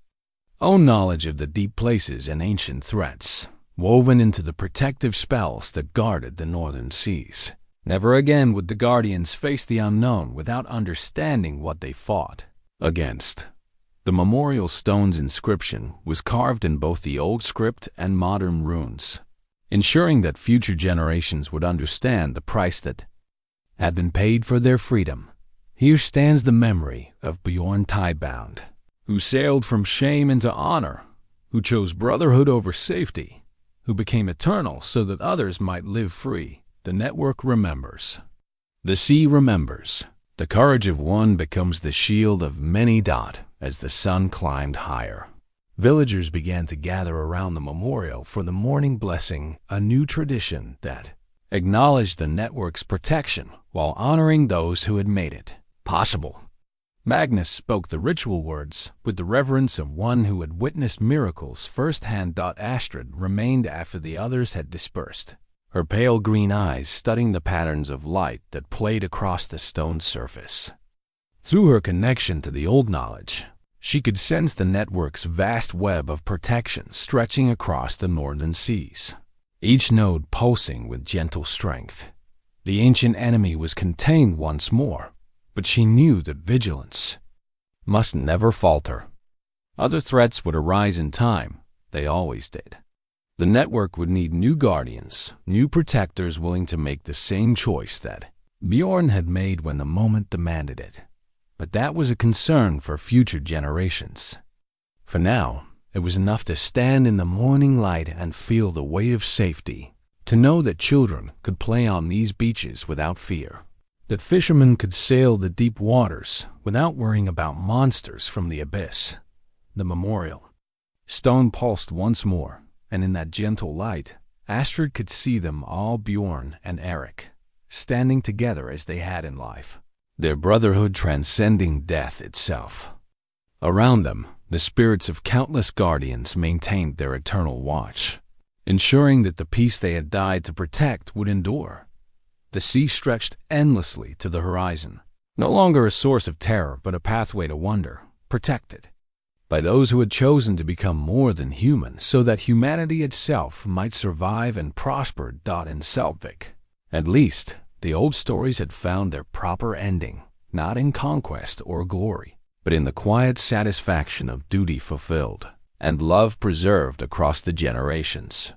own knowledge of the deep places and ancient threats, woven into the protective spells that guarded the northern seas. Never again would the Guardians face the unknown without understanding what they fought against. The memorial stone's inscription was carved in both the old script and modern runes, ensuring that future generations would understand the price that had been paid for their freedom. Here stands the memory of Bjorn Tide-Bound, who sailed from shame into honor, who chose brotherhood over safety, who became eternal so that others might live free. The network remembers. The sea remembers. The courage of one becomes the shield of many. As the sun climbed higher, villagers began to gather around the memorial for the morning blessing, a new tradition that acknowledged the network's protection while honoring those who had made it possible. Magnus spoke the ritual words with the reverence of one who had witnessed miracles firsthand. Astrid remained after the others had dispersed, her pale green eyes studying the patterns of light that played across the stone surface. Through her connection to the old knowledge, she could sense the network's vast web of protection stretching across the northern seas, each node pulsing with gentle strength. The ancient enemy was contained once more, but she knew that vigilance must never falter. Other threats would arise in time. They always did. The network would need new guardians, new protectors willing to make the same choice that Bjorn had made when the moment demanded it. But that was a concern for future generations. For now, it was enough to stand in the morning light and feel the way of safety, to know that children could play on these beaches without fear, that fishermen could sail the deep waters without worrying about monsters from the abyss. The memorial stone pulsed once more, and in that gentle light, Astrid could see them all, Bjorn and Eric, standing together as they had in life, their brotherhood transcending death itself. Around them, the spirits of countless guardians maintained their eternal watch, ensuring that the peace they had died to protect would endure. The sea stretched endlessly to the horizon, no longer a source of terror but a pathway to wonder, protected by those who had chosen to become more than human so that humanity itself might survive and prosper. In Selvik, at least, the old stories had found their proper ending, not in conquest or glory, but in the quiet satisfaction of duty fulfilled and love preserved across the generations.